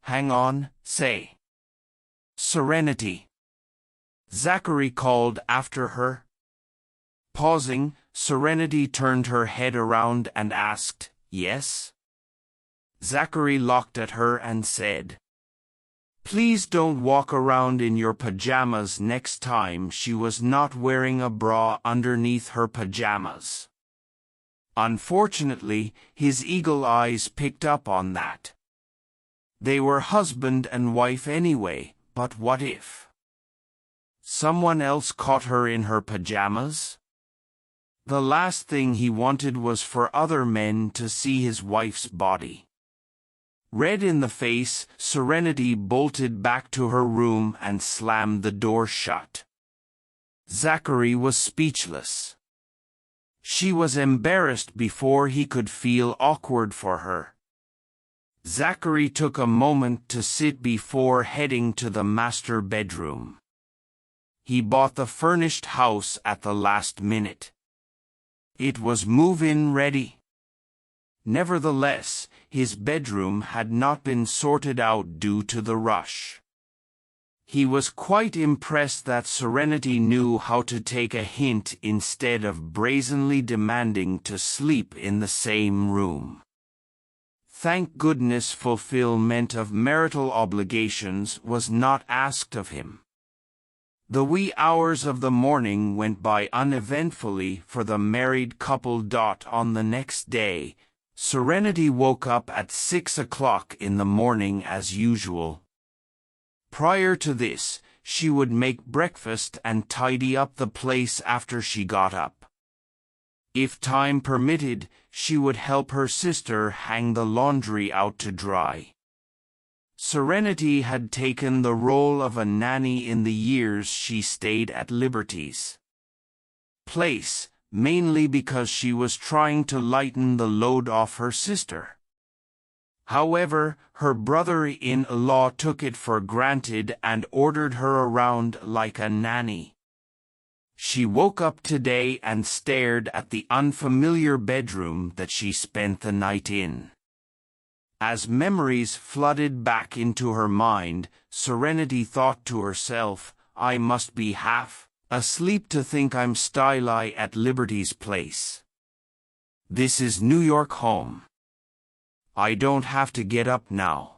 Hang on, say. Serenity. Zachary called after her. Pausing, Serenity turned her head around and asked, Yes? Zachary looked at her and said, Please don't walk around in your pajamas next time. She was not wearing a bra underneath her pajamas. Unfortunately, his eagle eyes picked up on that. They were husband and wife anyway, but what if someone else caught her in her pajamas? The last thing he wanted was for other men to see his wife's body. Red in the face, Serenity bolted back to her room and slammed the door shut. Zachary was speechless. She was embarrassed before he could feel awkward for her. Zachary took a moment to sit before heading to the master bedroom. He bought the furnished house at the last minute. It was move-in ready. Nevertheless, his bedroom had not been sorted out due to the rush. He was quite impressed that Serenity knew how to take a hint instead of brazenly demanding to sleep in the same room. Thank goodness fulfillment of marital obligations was not asked of him. The wee hours of the morning went by uneventfully for the married couple. On the next day, Serenity woke up at 6 o'clock in the morning as usual. Prior to this, she would make breakfast and tidy up the place after she got up. If time permitted, she would help her sister hang the laundry out to dry. Serenity had taken the role of a nanny in the years she stayed at Liberty's place, mainly because she was trying to lighten the load off her sister. However, her brother-in-law took it for granted and ordered her around like a nanny. She woke up today and stared at the unfamiliar bedroom that she spent the night in. As memories flooded back into her mind, Serenity thought to herself, I must be half asleep to think I'm still at Liberty's place. This is New York home. I don't have to get up now.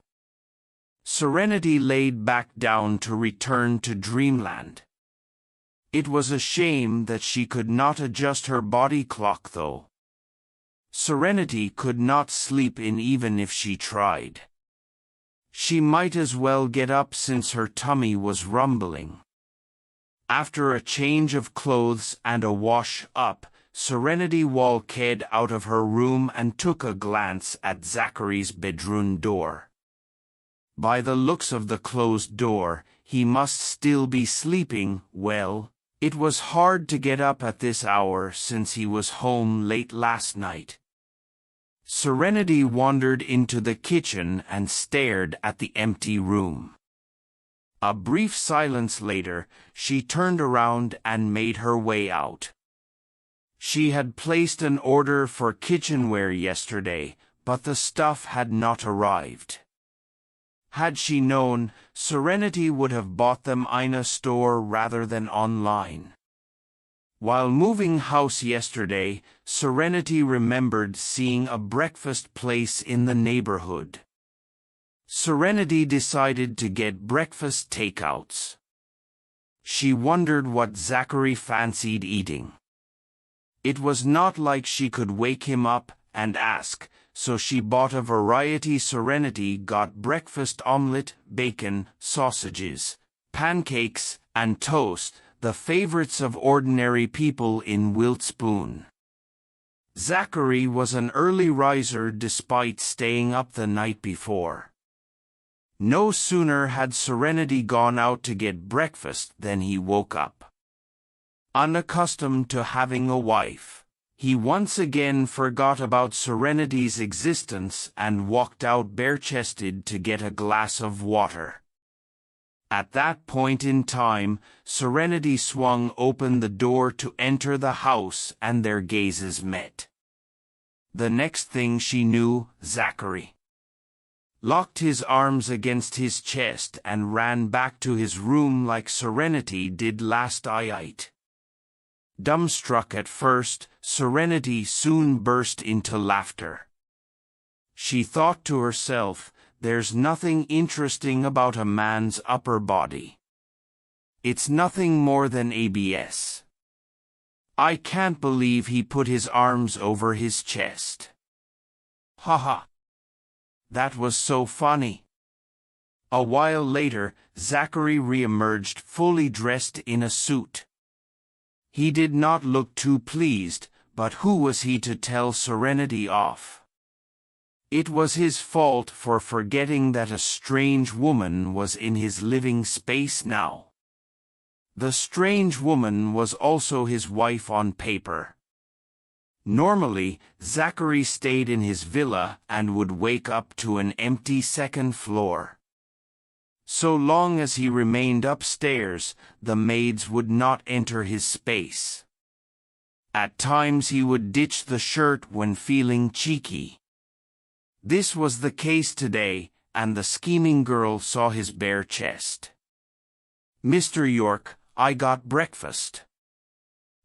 Serenity laid back down to return to dreamland. It was a shame that she could not adjust her body clock though. Serenity could not sleep in even if she tried. She might as well get up since her tummy was rumbling. After a change of clothes and a wash-up, Serenity walked out of her room and took a glance at Zachary's bedroom door. By the looks of the closed door, he must still be sleeping. Well, it was hard to get up at this hour since he was home late last night. Serenity wandered into the kitchen and stared at the empty room. A brief silence later, she turned around and made her way out. She had placed an order for kitchenware yesterday, but the stuff had not arrived. Had she known, Serenity would have bought them in a store rather than online. While moving house yesterday, Serenity remembered seeing a breakfast place in the neighborhood. Serenity decided to get breakfast takeouts. She wondered what Zachary fancied eating. It was not like she could wake him up and ask, so she bought a variety. Serenity got breakfast omelette, bacon, sausages, pancakes, and toast, the favorites of ordinary people in Wiltspoon. Zachary was an early riser despite staying up the night before. No sooner had Serenity gone out to get breakfast than he woke up. Unaccustomed to having a wife, he once again forgot about Serenity's existence and walked out bare-chested to get a glass of water. At that point in time, Serenity swung open the door to enter the house and their gazes met. The next thing she knew, Zachary locked his arms against his chest and ran back to his room like Serenity did last night. Dumbstruck at first, Serenity soon burst into laughter. She thought to herself, there's nothing interesting about a man's upper body. It's nothing more than ABS. I can't believe he put his arms over his chest. Haha. That was so funny. A while later, Zachary re-emerged fully dressed in a suit. He did not look too pleased, but who was he to tell Serenity off? It was his fault for forgetting that a strange woman was in his living space now. The strange woman was also his wife on paper. Normally, Zachary stayed in his villa and would wake up to an empty second floor. So long as he remained upstairs, the maids would not enter his space. At times he would ditch the shirt when feeling cheeky. This was the case today, and the scheming girl saw his bare chest. "Mr. York, I got breakfast.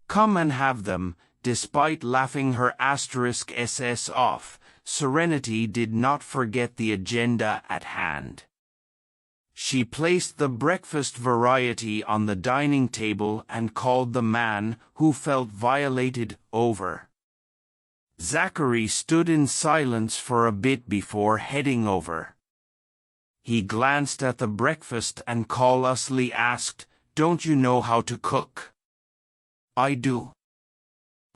Come and have them." Despite laughing her *SS off, Serenity did not forget the agenda at hand. She placed the breakfast variety on the dining table and called the man, who felt violated, over. Zachary stood in silence for a bit before heading over. He glanced at the breakfast and callously asked, "Don't you know how to cook?" "I do.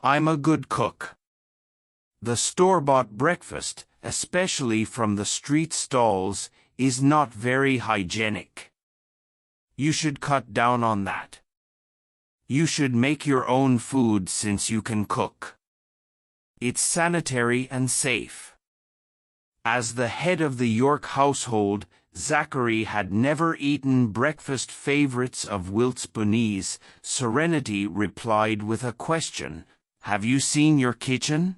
I'm a good cook." The store-bought breakfast, especially from the street stalls, is not very hygienic. You should cut down on that. You should make your own food since you can cook. It's sanitary and safe. As the head of the York household, Zachary had never eaten breakfast favorites of Wiltsbonies. Serenity replied with a question. "Have you seen your kitchen?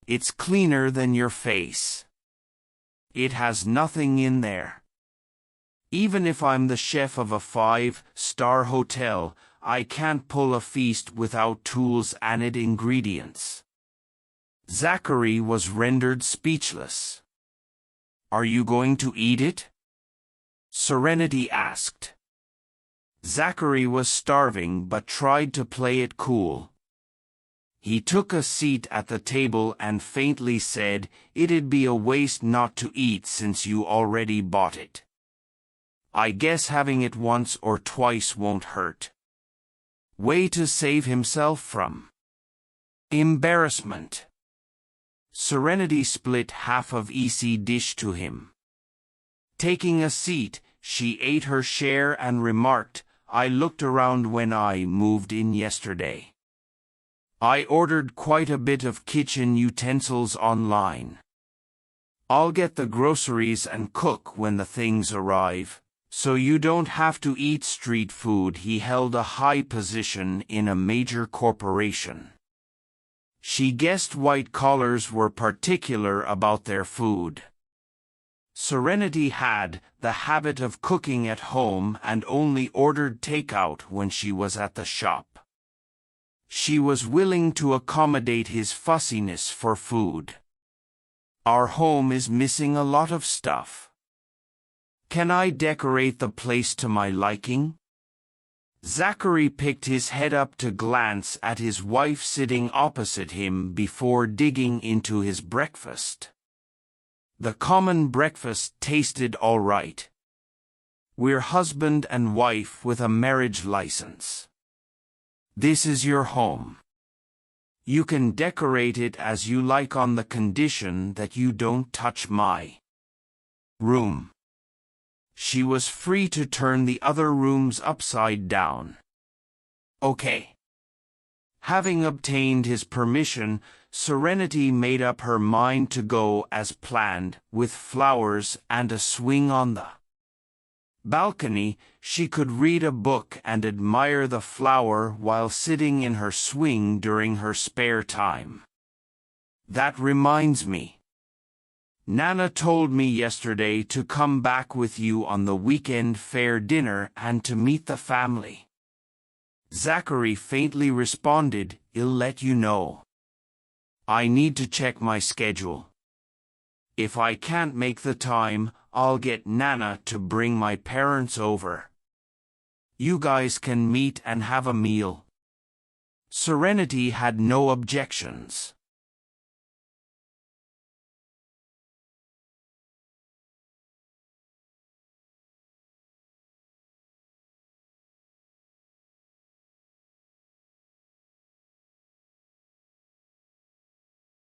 It's cleaner than your face. It has nothing in there. Even if I'm the chef of a 5-star hotel, I can't pull a feast without tools and ingredients." Zachary was rendered speechless. "Are you going to eat it?" Serenity asked. Zachary was starving but tried to play it cool. He took a seat at the table and faintly said, "It'd be a waste not to eat since you already bought it. I guess having it once or twice won't hurt." Way to save himself from embarrassment. Serenity split half of easy dish to him. Taking a seat, she ate her share and remarked, "I looked around when I moved in yesterday. I ordered quite a bit of kitchen utensils online. I'll get the groceries and cook when the things arrive, so you don't have to eat street food." He held a high position in a major corporation. She guessed white collars were particular about their food. Serenity had the habit of cooking at home and only ordered takeout when she was at the shop. She was willing to accommodate his fussiness for food. "Our home is missing a lot of stuff. Can I decorate the place to my liking?" Zachary picked his head up to glance at his wife sitting opposite him before digging into his breakfast. The common breakfast tasted all right. "We're husband and wife with a marriage license. This is your home. You can decorate it as you like on the condition that you don't touch my room." She was free to turn the other rooms upside down. "Okay." Having obtained his permission, Serenity made up her mind to go as planned, with flowers and a swing on the balcony. She could read a book and admire the flower while sitting in her swing during her spare time. "That reminds me. Nana told me yesterday to come back with you on the weekend fair dinner and to meet the family." Zachary faintly responded, "I'll let you know. I need to check my schedule. If I can't make the time, I'll get Nana to bring my parents over. You guys can meet and have a meal." Serenity had no objections.